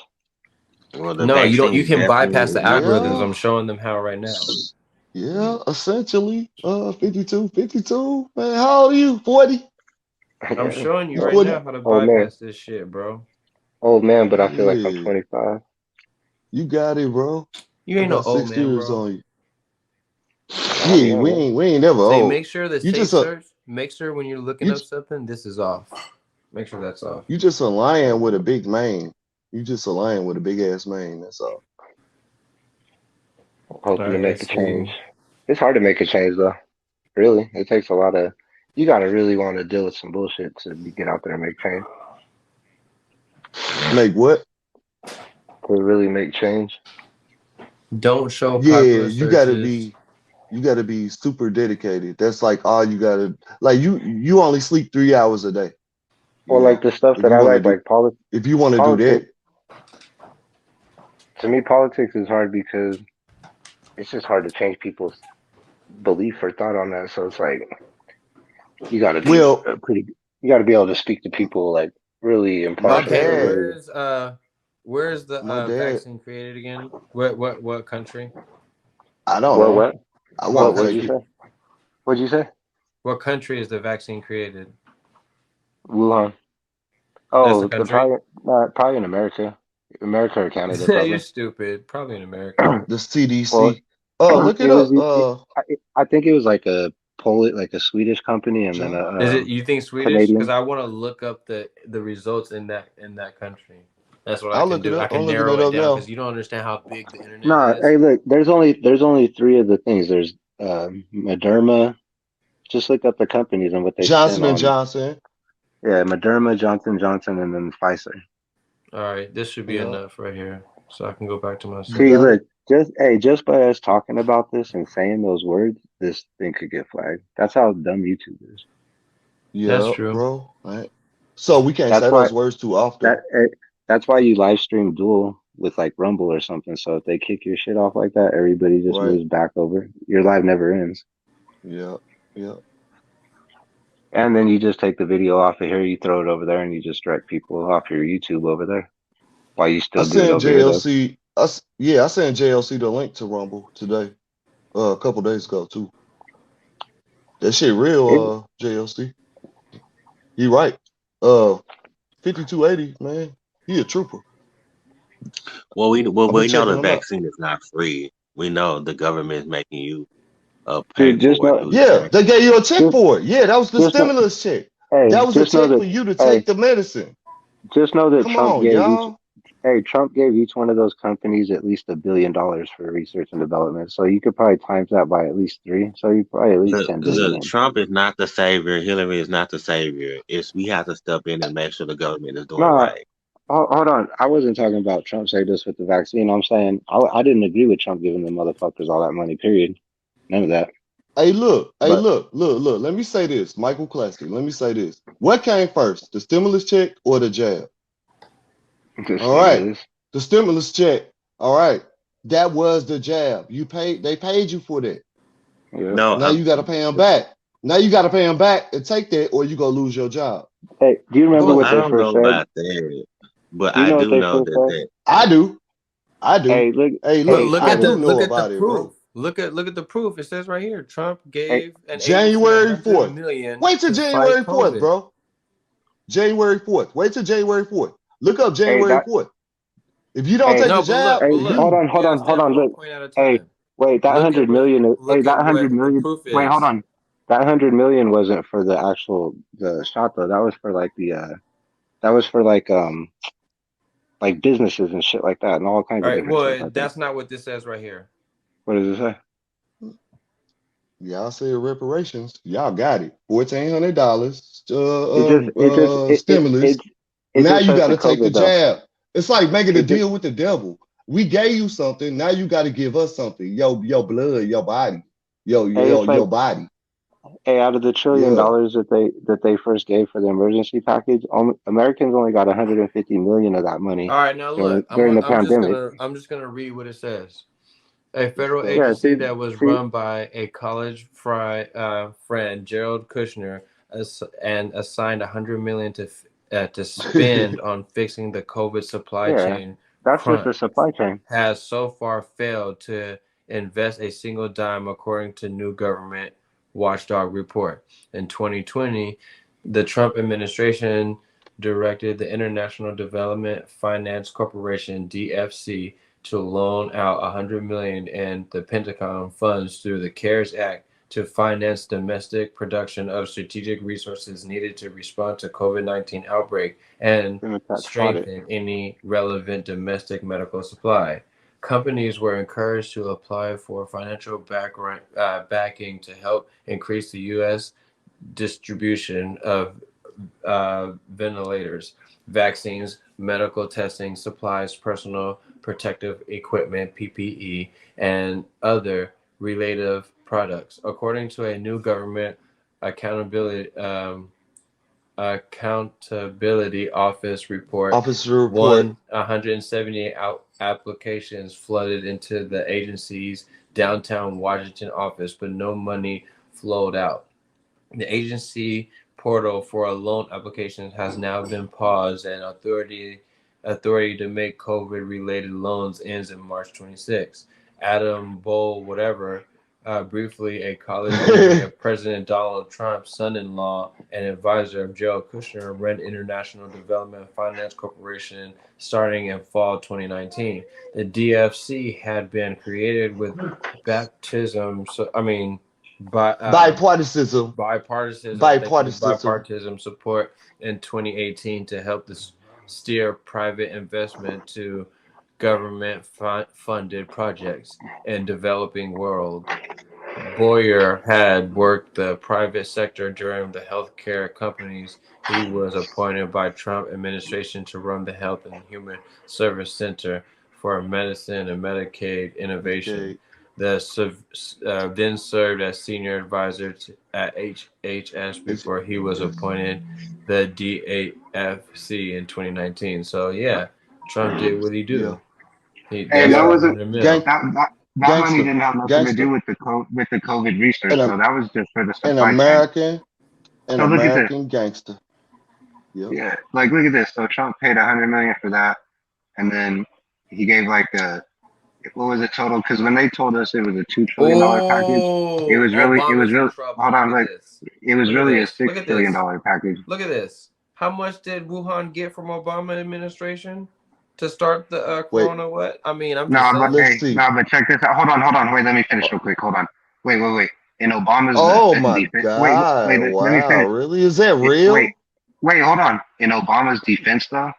Well, no, you don't. You can bypass the algorithms. I'm showing them how right now. Yeah, essentially. 52, 52. Man, how old are you? 40? I'm showing you You right 40? now how to Old man, bypass this shit, bro. old man, but I feel like I'm Yeah, 25. you got it, bro. You I ain't no got old 6 man, years bro. on you. I'm Yeah, young, man. we ain't never Say, old. make sure the You safe just a search. Make sure when you're looking you up something, this is off. Make sure that's off. you just a lion with a big mane. You just a lion with a big ass mane. That's all. All Hoping to right, make a let's change. see. It's hard to make a change though. Really, it takes a lot of. You gotta really want to deal with some bullshit get out there and make change. Make what? To really make change. Don't show Yeah, popular searches. you gotta be super dedicated. That's like all you gotta like you only sleep 3 hours a day. You Or like know, the stuff if that you I want to do like politics. if you want to do that. Politics to me, politics is hard because it's just hard to change people's belief or thought on that. So it's like you got to be Well, you got to be able to speak to people like really my impartial Okay, or dad, really. where's the my dad, vaccine created again? What country? I don't What know. what I What wouldn't what'd you take country? it. say? What'd you say? What country is the vaccine created? Wuhan. That's the Oh, country. probably in America, America or Canada, You're probably. stupid. Probably in America. The Well, CDC. Look it it was. up. I think it was like a Polish, like a Swedish company, and then John, Is a it you think Swedish? Because Canadian. I want to look up the results in that country. That's what I I'll can look it do. I up. can I'm looking narrow it it up down because now. you don't understand how big the internet No, is. hey, look, there's only three of the things. There's Moderna. Just look up the companies and what they spend Johnson and on. Johnson. Yeah, Moderna, Johnson Johnson, and then Pfizer. All right, this should be Yeah, enough right here, so I can go back to my you See, got search. it. look, just by us talking about this and saying those words, this thing could get flagged. That's how dumb YouTube is. That's Yeah, true. bro. All right. So we can't That's say why those words too often. that that's why you live stream Duel with like Rumble or something. So if they kick your shit off like that, everybody just Right. moves back over. Your live never ends. Yeah. Yeah. And then you just take the video off of here, you throw it over there, and you just direct people off your YouTube over there. While you I still do it sent over here though. JLC. Yeah, I sent JLC the link to Rumble today. A couple days ago too. That shit real. It, JLC. You right. 5280, man. He a trooper. Well, I've been we know checking the him out. vaccine is not free. We know the government is making you pay dude, just for it know, through Yeah, tax. they gave you a check just for it. Yeah, that was the just know, stimulus check. hey, That was a just know check that, for you to hey, take the medicine. just know that Come on, y'all. Trump gave each one of those companies at least $1 billion for research and development. So you could probably times that by at least three. So you probably at least 10 billion Look, in. Trump is not the savior. Hillary is not the savior. It's we have to step in and make sure the government is doing No, right. hold on. I wasn't talking about Trump saying this with the vaccine. I'm saying I didn't agree with Trump giving the motherfuckers all that money, period. None of that. Hey, look. But Look. Let me say this, Michael Classic. Let me say this. What came first, the stimulus check or the jab? the All right, stimulus. the stimulus check. All right, that was the jab. They paid you for that. Yeah. No, Now you got to pay them back. Now you got to pay them back and take that, or you gonna lose your job. Hey, do you remember Go what I ahead. they don't first know said? about that, but Do you I know what do they know first that said? that I do. I do. Hey, look, Hey, But look, hey, look I at listen. do the know proof. about it, bro. Look at the proof. It says right here. Trump Hey, gave an agency January 100 4th. million Wait till to fight January 4th, COVID. bro. January 4th. Wait till January 4th. Look up hey, January that, 4th. If you don't hey, take the No, but jab, look, hey, but hold look. you on, We hold gotta on, stay hold on on. one Look, point at a hey, time. wait, that Look at 100 what million. Hey, look that at what 100 the million. proof Wait, hold is. on. That 100 million wasn't for the shot though. That was for like that was for like businesses and shit like that and all kinds All of right. different shit. Well, I think. that's not what this says right here. What does it say? y'all say reparations. Y'all got it. $1,400 stimulus. It Now just you says got the to take the COVID though. jab. It's like making a It just, deal with the devil. We gave you something. Now you got to give us something. Your blood, your body, hey, it's like your body. hey, out of the $1 trillion Yeah. that they first gave for the emergency package, Americans only got 150 million of that money All right, now look. during the pandemic. I'm just gonna read what it says. A federal So, Yeah, agency that was see, run by a college friend, Gerald Kushner, and assigned 100 million to spend on fixing the COVID supply yeah, chain that's with the crunch, supply chain. has so far failed to invest a single dime, according to new government watchdog report. In 2020, the Trump administration directed the International Development Finance Corporation (DFC) to loan out $100 million in the Pentagon funds through the CARES Act to finance domestic production of strategic resources needed to respond to COVID-19 outbreak and strengthen any relevant domestic medical supply. Companies were encouraged to apply for financial backing to help increase the U.S. distribution of ventilators, vaccines, medical testing supplies, personal protective equipment, PPE, and other related products. According to a new government accountability office report, 178 applications flooded into the agency's downtown Washington office, but no money flowed out. The agency portal for loan applications has now been paused, and authority to make COVID-related loans ends in March 26. Adam Bowl, briefly a colleague of President Donald Trump's son-in-law and advisor of Jared Kushner, ran International Development Finance Corporation starting in fall 2019. The DFC had been created with bipartisan support in 2018 to help steer private investment to government-funded projects in developing world. Boyer had worked the private sector during the healthcare companies. He was appointed by Trump administration to run the Health and Human Service Center for Medicine and Medicaid Innovation. Then served as senior advisor at HHS before he was appointed the DAFC in 2019. So yeah, Trump did what he do. That wasn't that money didn't have nothing to do with the COVID research. So that was just for the supply chain. American gangster. Yep. Yeah, like look at this. So Trump paid $100 million for that, and then he gave like what was the total? Because when they told us it was a $2 trillion package, it was really. Hold on, like it was really a $6 trillion package. Look at this. How much did Wuhan get from Obama administration to start the corona? What? I mean, I'm just saying. But check this out. Hold on. Wait, let me finish real quick. Hold on. Wait. In Obama's God! Let me finish. Really? Is that real? Wait, hold on. In Obama's defense, though,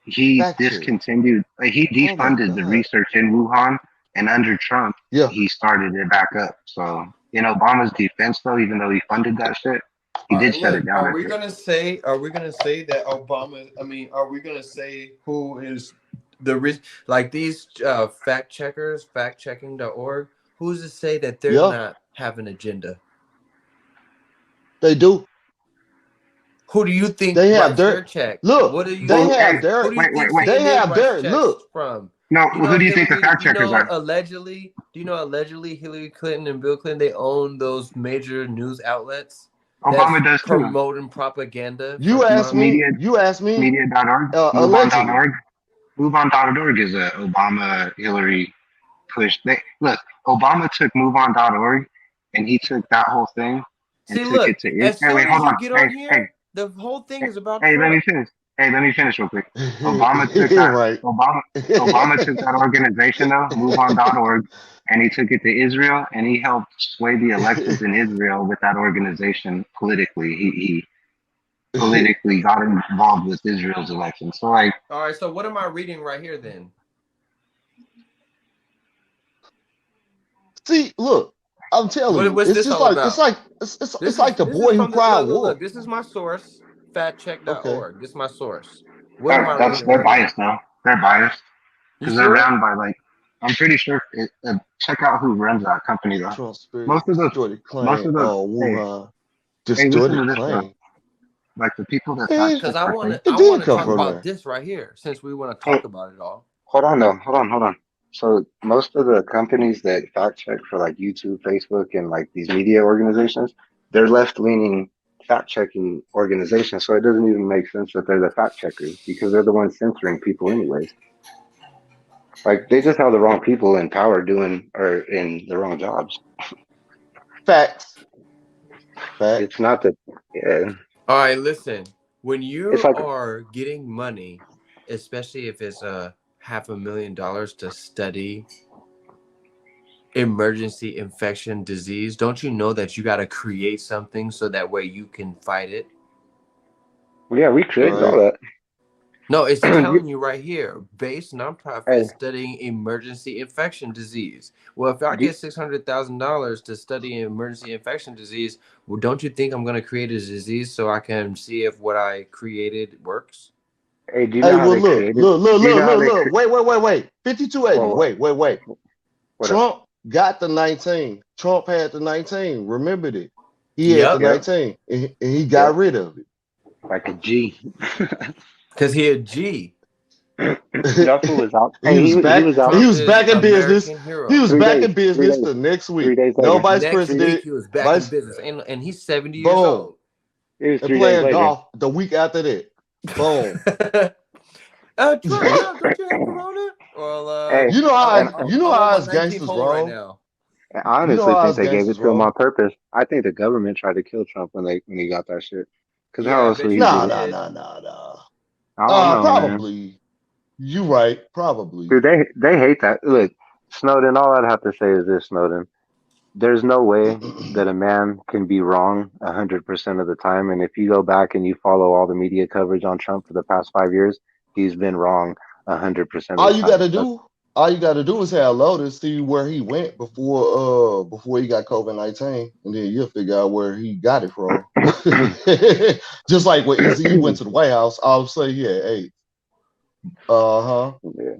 he discontinued. He defunded the research in Wuhan, and under Trump, he started it back up. So in Obama's defense, though, even though he funded that shit, he did shut it down. Are we gonna say that Obama? I mean, are we gonna say who is like these fact checkers, factchecking.org? Who's to say that they're not have an agenda? They do. Who do you think they have their check? Look, what do you they have their. They have their look from. No, who do you think the fact checkers are? Allegedly, Hillary Clinton and Bill Clinton, they own those major news outlets. Obama does too. Promoting propaganda. You asked me. Media.org. MoveOn.org. MoveOn.org is a Obama Hillary push. Obama took MoveOn.org and he took that whole thing and took it to Israel. Wait, hold on. The whole thing is about. Hey, let me finish real quick. Obama took that. Right. Obama took that organization though, MoveOn.org, and he took it to Israel, and he helped sway the elections in Israel with that organization politically. He politically got involved with Israel's election. So all right. So what am I reading right here then? See, look, I'm telling you, it's just like it's like the boy who cried wolf. Look, this is my source, factcheck.org. Okay. This is my source. They're biased now. They're biased because they're ran by I'm pretty sure. Check out who runs that company though. Most of those distorted claim. Like the people that because I want to talk about this right here since we want to talk about it all. Hold on. So most of the companies that fact check for like YouTube, Facebook, and like these media organizations, they're left-leaning fact-checking organizations. So it doesn't even make sense that they're the fact checkers because they're the ones censoring people anyways. Like they just have the wrong people in power doing or in the wrong jobs. Facts. Facts. It's not that. Yeah, All right, listen. When it's you like are getting money, especially if it's $500,000 to study emergency infection disease, don't you know that you got to create something so that way you can fight it? yeah, we created all Right. that. No, it's telling you right here, base nonprofit Hey, studying emergency infection disease. Well, if I do, get $600,000 to study emergency infection disease, well, don't you think I'm going to create a disease so I can see if what I created works? hey, do you know Hey, how well, they look, created? look, look, Do you look, know how look, they? look. Wait. 5280. Well, Wait. what up? Trump got the 19. Trump had the 19. Remembered it. He had the Yep, Yeah, 19, and he yeah, got rid of it. like a G. because he a G. That fool was out. He Hey, was he back. was out He Trump was is back in business. American He hero. was back in 3 business days, the next week. 3 days No later. vice Next week president. he was back in Vice business, and he's 70 years boom. old. It was And 3 days playing later. golf the week after that. Boom. Trump, don't you have corona? Well, Hey, You know how and you know I'm on how my us 19th gangsters hole right roll. now. I You know honestly how think us they gave it gangsters to him on roll. purpose. I think the government tried to kill Trump when he got that shit. Cause how Yeah, I else would bet he you they do Nah. it? did. I don't know, man. Probably. You right. Probably. Dude, they hate that. Look, Snowden. All I'd have to say is this, Snowden. There's no way that a man can be wrong 100% of the time. And if you go back and you follow all the media coverage on Trump for the past 5 years, he's been wrong 100% of all the you time. gotta do, all you gotta do is have Lotus see where he went before he got COVID-19, and then you'll figure out where he got it from. Just like when Easy went to the White House, all of a sudden he had AIDS. Uh-huh. Yeah,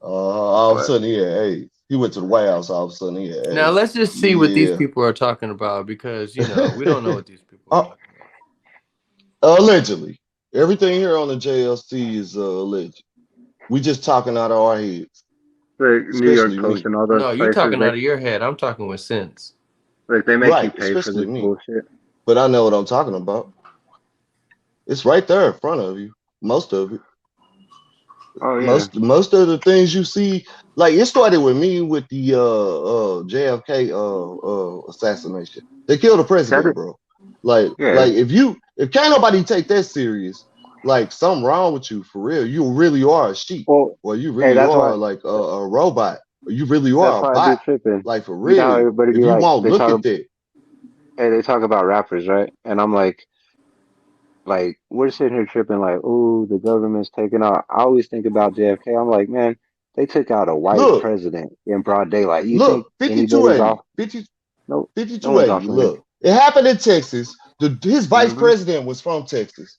All of a but sudden he had AIDS. He went to the White House, all of a sudden he had Now AIDS. let's just see what these Yeah. people are talking about because we don't know what these people are Uh, talking about. allegedly. Everything here on the JLC is alleged. We just talking out of our heads, the New York especially Post me. and all those No, you're places, talking out of your head. I'm talking with sense. they make you Right, pay for especially this me. bullshit. But I know what I'm talking about. It's right there in front of you. Most of it. Oh yeah, Most of the things you see, like it started with me with the JFK assassination. They killed the that president, is, bro. Like yeah, if can't nobody take that serious, like something wrong with you for real. You really are a sheep, well, or you hey, really are like a robot, or you really that's are a why I be bot. tripping. Like for You know how real. everybody be If you like, won't look at that, they talk about rappers, right? And I'm like we're sitting here tripping, like, ooh, the government's taking out. I always think about JFK. I'm like, man, they took out a white look, president in broad daylight. You think look, anybody's 5280, off? 50, No, no one's 5280. off limits. Look, it happened in Texas. His vice Mm-hmm. president was from Texas.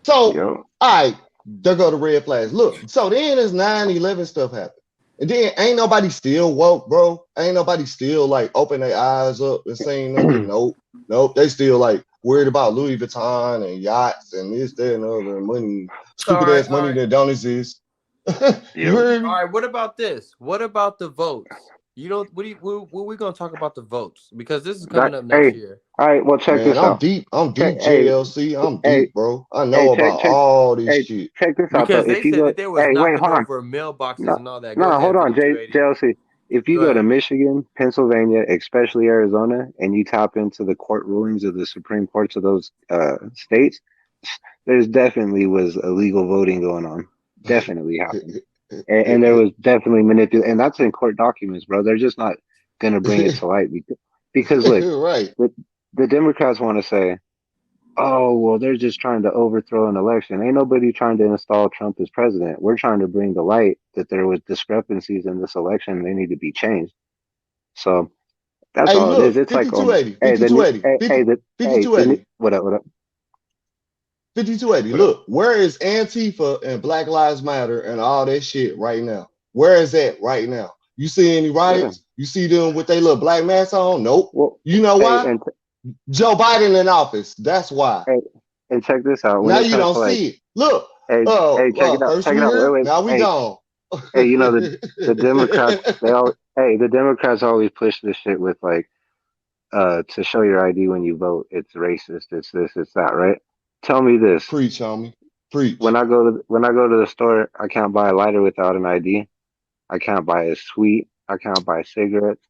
So, Yo, all right, there go the red flags. Look, so then this 9/11 stuff happened. And then ain't nobody still woke, bro. Ain't nobody still like open their eyes up and saying nothing. Nope. They still like worried about Louis Vuitton and yachts and this, that, and other and money, All stupid right, ass all money right, that don't exist. You yo. heard all me? right. What about this? What about the votes? What we gonna talk about the votes because this is coming up next Hey, year. all right. Well, check Man, this I'm out. deep. I'm Check, deep, hey, JLC. I'm hey, deep, bro. I hey, know about all this hey, shit. check this out though. Because they If you said go, that they was hey, wait, knocking hold on. over mailboxes No, and all that. Go no, ahead, hold on, 5280. JLC. If you Go go to ahead. Michigan, Pennsylvania, especially Arizona, and you tap into the court rulings of the Supreme Courts of those states, there's definitely was illegal voting going on. Definitely happened. And there was definitely manipulation. And that's in court documents, bro. They're just not going to bring it to light because look, Right. the Democrats want to say, oh, well, they're just trying to overthrow an election. Ain't nobody trying to install Trump as president. We're trying to bring to light that there was discrepancies in this election and they need to be changed. So that's Hey, all it is. look, It's like, 5280, hey, 5280, 5280, what up? 5280. What up? Look, where is Antifa and Black Lives Matter and all that shit right now? Where is that right now? You see any Yeah. riots? You see them with their little black masks on? Nope. Well, You know hey, why? Joe Biden in office. That's why. hey, and check this out. When Now it you comes don't to like, see it. Look, hey, check it out. first Check it we out. here, Wait. now we Hey, gone. hey, you know the Democrats. The Democrats always push this shit with like, to show your ID when you vote. It's racist. It's this. It's that. Right? Tell me this. Preach, homie. Preach. when I go to the store, I can't buy a lighter without an ID. I can't buy a sweet. I can't buy cigarettes.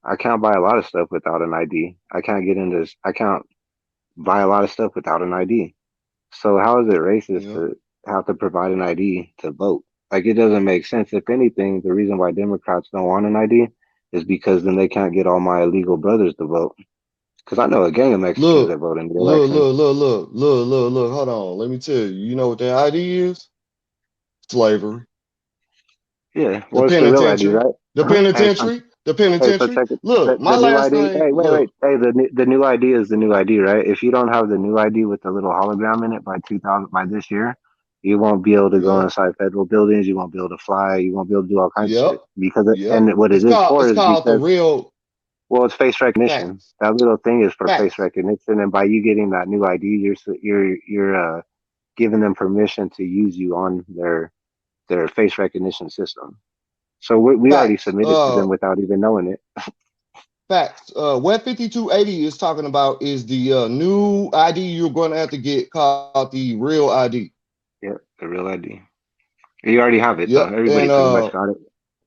I can't buy a lot of stuff without an ID. I can't get into. I can't buy a lot of stuff without an ID. So how is it racist Yeah. to have to provide an ID to vote? Like it doesn't make sense. If anything, the reason why Democrats don't want an ID is because then they can't get all my illegal brothers to vote. Because I know a gang of Mexicans that Look, vote in the look, election. look, look, look, look, look, look. Hold on. Let me tell you. You know what their ID is? Slavery. Yeah, The well, it's the real ID, penitentiary. right? The Hey, so, penitentiary. The hey, so penitentiary. check it. Look, my The new last ID. name. Hey, wait. Look. Hey, the new ID is the new ID, right? If you don't have the new ID with the little hologram in it by 2000 by this year, you won't be able to go Yep. inside federal buildings. You won't be able to fly. You won't be able to do all kinds of Yep. shit because Yep. and what it is for It's is called the because real well, it's face recognition. facts. That little thing is for face Facts. recognition, and by you getting that new ID, you're giving them permission to use you on their face recognition system. So we already Facts. submitted to them without even knowing it. Facts. What 5280 is talking about is the new ID you're going to have to get called the real ID. Yep, the real ID. You already have it though. Yep. Everybody And pretty much got it.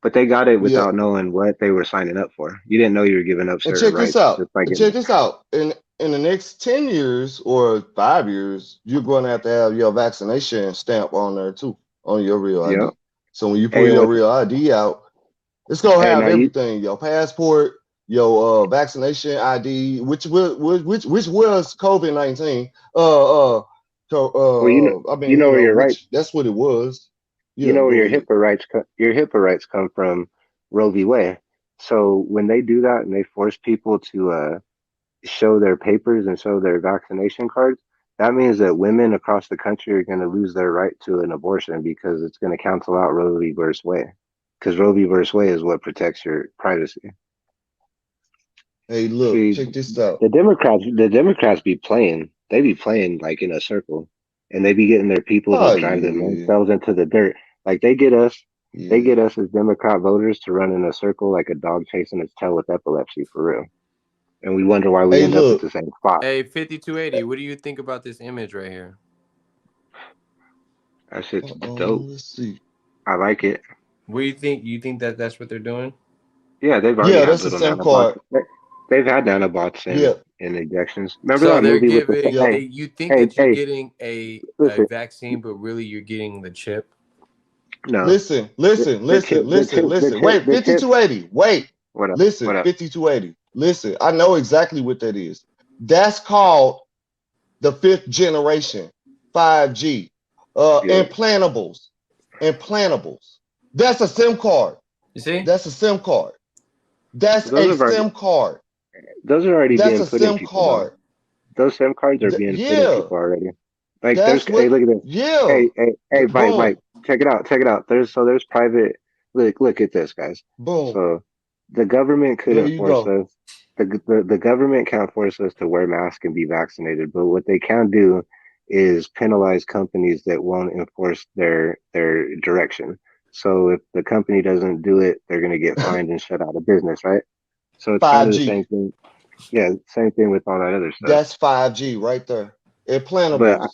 But they got it yeah. without knowing what they were signing up for. You didn't know you were giving up And certain check this rights out. just by And getting check it. this out. In the next 10 years or 5 years, you're going to have your vaccination stamp on there too, on your real Yep. ID. So when you pull Hey, your what? real ID out, it's gonna Hey, have now you. everything: your passport, your vaccination ID, which was COVID-19. Well, I mean, you know where your rights. which that's what it was. You Yeah, know where go your ahead. HIPAA rights. Your HIPAA rights come from Roe v. Wade. So when they do that and they force people to show their papers and show their vaccination cards, that means that women across the country are going to lose their right to an abortion because it's going to cancel out Roe v. Wade. Because Roe v. Wade is what protects your privacy. Hey, look, See, check this out. the Democrats be playing. They be playing like in a circle, and they be getting their people to Oh drive yeah, themselves into the dirt. Like they yeah. get us as Democrat voters to run in a circle like a dog chasing its tail with epilepsy for real. And we wonder why we Hey, end up at look. the same spot. Hey, 5280, what do you think about this image right here? That shit's dope. Let's see. I like it. What do you think? You think that that's what they're doing? Yeah, they've already Yeah, had that's the little SIM nanobots. card. They've had nanobots Yeah, in injections. Remember So that they're movie with the giving yeah. they you think that you're hey, getting a listen, vaccine, but really you're getting the chip. no, Listen, listen, the listen, chip, the listen, chip, the listen. chip, Wait, the chip. 5280. Wait, What up? listen, What up? 5280. Listen, I know exactly what that is. That's called the fifth generation 5G. Yeah, Implantables. Implantables. That's a SIM card. You see? That's a SIM card. That's those a have already SIM card. those are already That's being a put in SIM people though. card. Those SIM cards are being put in Yeah, people already. Like there's that's hey, what, look at this. yeah. Hey, Boom, Mike, check it out, check it out. There's private. Look at this, guys. boom. So the government There couldn't you force go. us. The government can't force us to wear masks and be vaccinated, but what they can do is penalize companies that won't enforce their direction. So if the company doesn't do it, they're going to get fined and shut out of business, right? So it's kind of the 5G. same thing. Yeah, same thing with all that other stuff. That's 5G right there. But Implantables.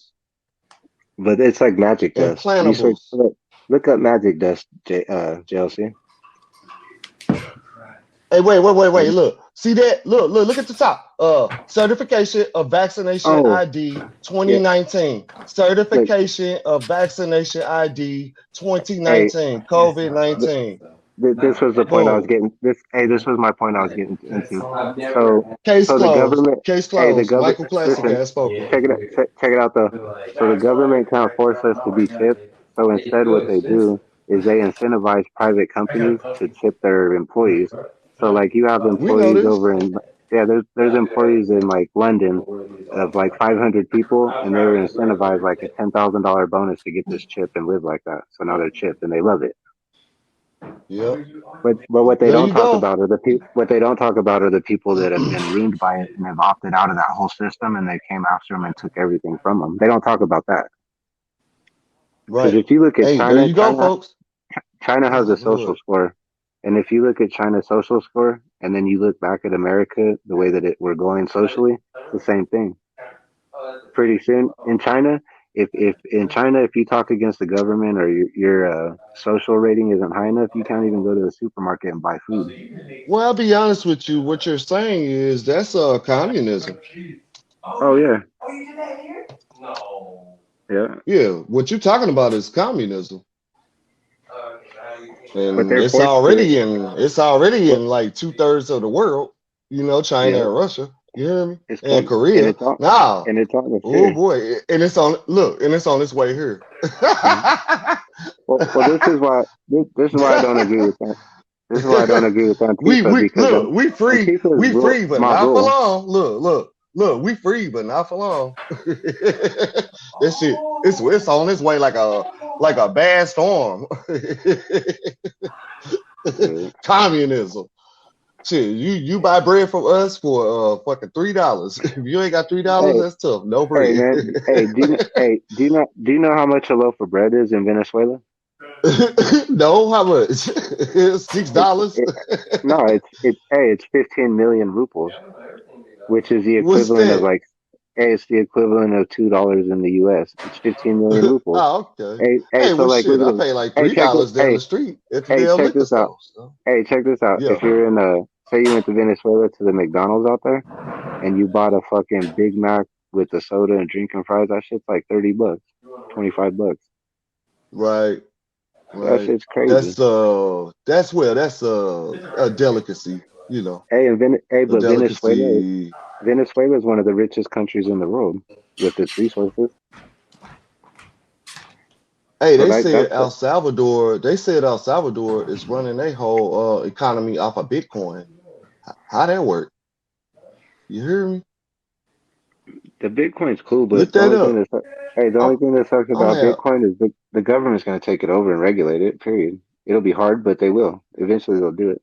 it's like magic dust. Research. Implantables. Look up magic dust, JLC. Hey, wait. Look. See that? Look at the top. Certification of vaccination Oh, ID yeah. 2019. Look, Certification of vaccination ID hey, 2019. COVID-19. this was the point I was Boom. getting. This was my point I was getting into. So, Case so the closed. government. Case Hey, the closed. government. Michael Classic Listen, has spoken. check it out though. So the government can't force us to be chipped. So instead, what they do is they incentivize private companies to chip their employees. So like you have We know employees this. over in yeah, there's employees in like London of like 500 people, and they were incentivized like a $10,000 bonus to get this chip and live like that. So now they're chipped and they love it. Yep. But what they There don't you talk go. about are what they don't talk about are the people that have been ruined by it and have opted out of that whole system, and they came after them and took everything from them. They don't talk about that because Right. if you look at Hey, there you go, folks. China has a Go social ahead. score, and if you look at China's social score, and then you look back at America, the way that we're going socially, it's the same thing. Pretty soon in China, if in China, if you talk against the government or your social rating isn't high enough, you can't even go to the supermarket and buy food. Well, I'll be honest with you. What you're saying is that's communism. Oh yeah, yeah. Yeah, what you're talking about is communism, But and they're it's forced already to. in like 2/3 of the world. You know, China Yeah, and Russia. You hear me? it's And coming, and Korea. Now, it's on us oh here. boy, and it's on its way here. Mhm. Well, this is why I don't agree with that. This is why I don't agree with Antifa we because look, Antifa is we rule, free, but not not for rule. long. Look, we free, but not for long. That shit, it's on its way like a bad storm. Yeah. Communism. Shit, you buy bread from us for fucking $3. If you ain't got $3, Hey, that's tough. No hey, bread. man. Do you know how much a loaf of bread is in Venezuela? No, how much? It's It's $6. no, it's 15 million rupees, which is the What's equivalent of that? like, it's the equivalent of $2 in the U.S. It's 15 million rupees. Oh, okay. Hey, Hey, so well, like, shit, look at I this. pay like Hey, $3 down the street at the damn check liquor this out. store. So, Hey, check this out. yeah. If you're in say you went to Venezuela to the McDonald's out there and you bought a fucking Big Mac with the soda and drink and fries, that shit's like $30, $25. Right, That right. shit's crazy. That's a delicacy, you know, a But delicacy. Venezuela is one of the richest countries in the world with its resources. Hey, So they like said that's El Salvador. They said El Salvador is running their whole economy off of Bitcoin. How that work? You hear me? the Bitcoin's cool, Look but that up. the I'm, only thing that sucks I'm about have. Bitcoin is the government's gonna take it over and regulate it. Period. It'll be hard, but they will. Eventually, they'll do it.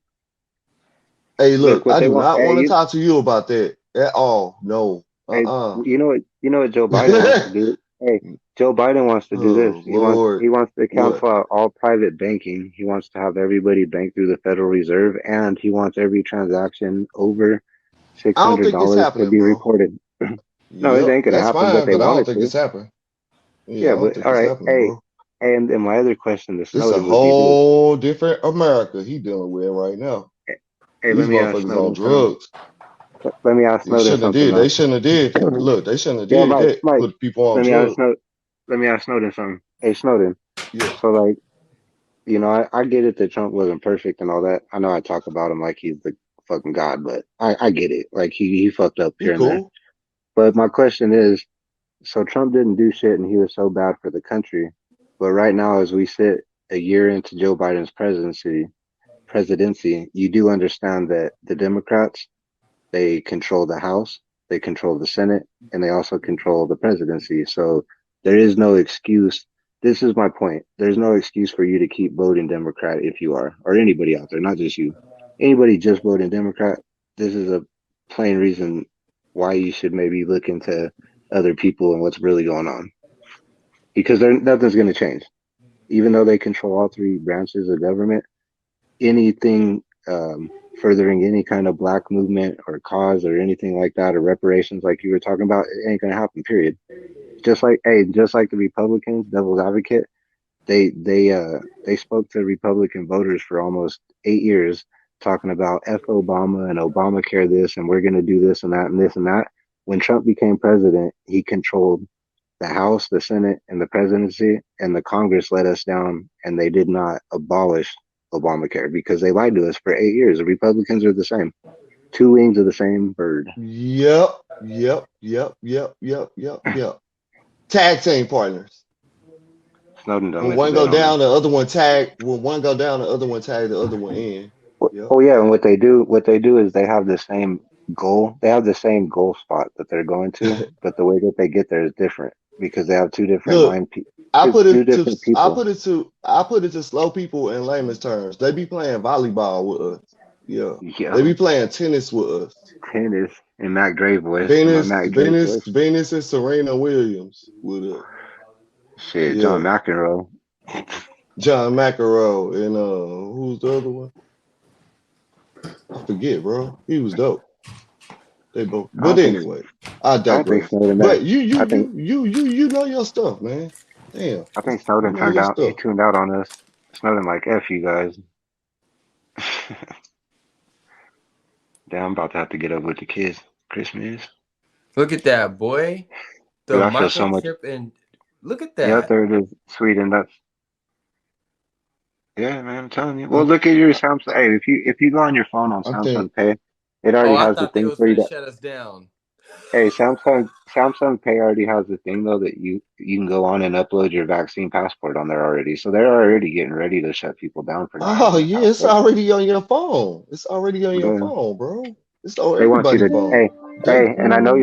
Hey, Look, look, what I they do want. not want to talk to you about that at all. No. Hey, Uh-uh. you know what Joe Biden wants to do? Hey, Joe Biden wants to do this. Oh Lord. He wants to What? cancel out all private banking. He wants to have everybody bank through the Federal Reserve, and he wants every transaction over six I don't hundred think it's dollars to happening, be bro. reported. No, it Yep, ain't gonna that's happen, but fine, they but I want don't it think to. it's happening. Yeah, I Yeah, don't but think all it's right. happening, Hey, bro. and my other question to It's a Snowden would be this. whole different America he dealing with right now. Hey, let These me ask motherfuckers on Snowden something. drugs. Let me ask They Snowden shouldn't have something did. though. They shouldn't have did. Look, they shouldn't have Yeah, did that. Mike, Put people on let me ask drugs. Snowden. Let me ask Snowden something. Hey, Snowden. Yeah. So like, you know, I get it that Trump wasn't perfect and all that. I know I talk about him like he's the fucking god, but I get it. Like he fucked up He here and there. cool. But my question is, so Trump didn't do shit and he was so bad for the country. But right now, as we sit a year into Joe Biden's presidency, you do understand that the Democrats, they control the House, they control the Senate, and they also control the presidency. So there is no excuse. This is my point. There's no excuse for you to keep voting Democrat if you are, or anybody out there, not just you. Anybody just voting Democrat, this is a plain reason why you should maybe look into other people and what's really going on. Because nothing's going to change. Even though they control all three branches of government, anything furthering any kind of black movement or cause or anything like that or reparations like you were talking about, it ain't gonna happen, period. Just like the Republicans, devil's advocate, they spoke to Republican voters for almost 8 years talking about F Obama and Obamacare this and we're gonna do this and that and this and that. When Trump became president, he controlled the House, the Senate, and the presidency, and the Congress let us down, and they did not abolish Obamacare because they lied to us for 8 years. The Republicans are the same, two wings of the same bird. Yep. Tag team partners. Snowden don't When let you one bet go on them. down, the other one tag. When one go down, the other one tag the other one in. Yep. Oh yeah, and what they do is they have the same goal. They have the same goal spot that they're going to, but the way that they get there is different because they have two different Look, two different people. I put it to slow people in layman's terms. They be playing volleyball with us. Yeah. They Yeah, be playing tennis with us. tennis in Mac Dre voice, in my Mac Dre voice. Venus and Serena Williams with us. Shit, John Yeah. McEnroe. John McEnroe and who's the other one? I forget, bro. He was dope. They both. I don't But think anyway, I I don't think digress. Snowden. But you I think know your stuff, man. Damn, I think you Snowden know your He stuff. tuned out on us. Snowden like F you guys. Damn, I'm about to have to get up with the kids. Christmas. Look at that, boy. The Dude, I feel so much. microchip and look at Yeah, that. there it is. Sweden. That's yeah, man. I'm telling you. Well, look at your Samsung. Hey, if you go on your phone on I Samsung think Pay, it Oh, already I has the thought they thing was for you. gonna shut us down. Hey, Samsung Pay already has the thing though that you can go on and upload your vaccine passport on there already. So they're already getting ready to shut people down for not oh having a yeah, it's passport. already on your phone. It's already on your Yeah. phone, bro. It's on They want you everybody's to phone. and I know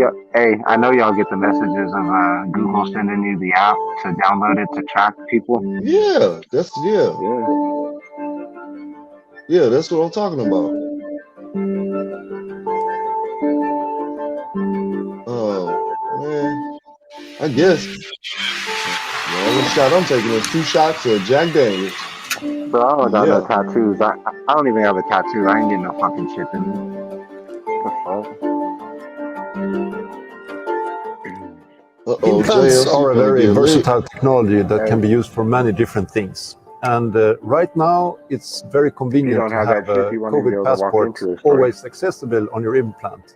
y'all get the messages of Google sending you the app to download it to track people. Yeah, Yeah. that's what I'm talking about. Oh man, I guess the only shot I'm taking is 2 shots of Jack Daniels. Bro, I don't got no Yeah. tattoos. I don't even have a tattoo. I ain't getting no fucking chip in me. What the fuck? Implants JLC are a gonna very get lit. versatile technology that can be used for many different things. And right now, it's very convenient don't to have have that chip, a you won't even be COVID able to walk passport into a store. always accessible on your implant.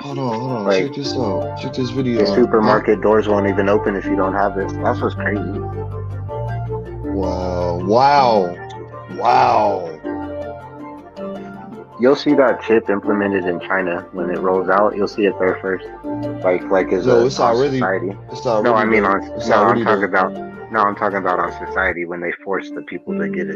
Hold on. Like, Check this out. Check this video the out. supermarket doors won't even open if you don't have it. That's what's crazy. Wow. You'll see that chip implemented in China when it rolls out. You'll see it there first. Like as No, a it's on already society. it's already No, I mean there. on It's no, already I'm talking there. about no, I'm talking about on society when they force the people to get it.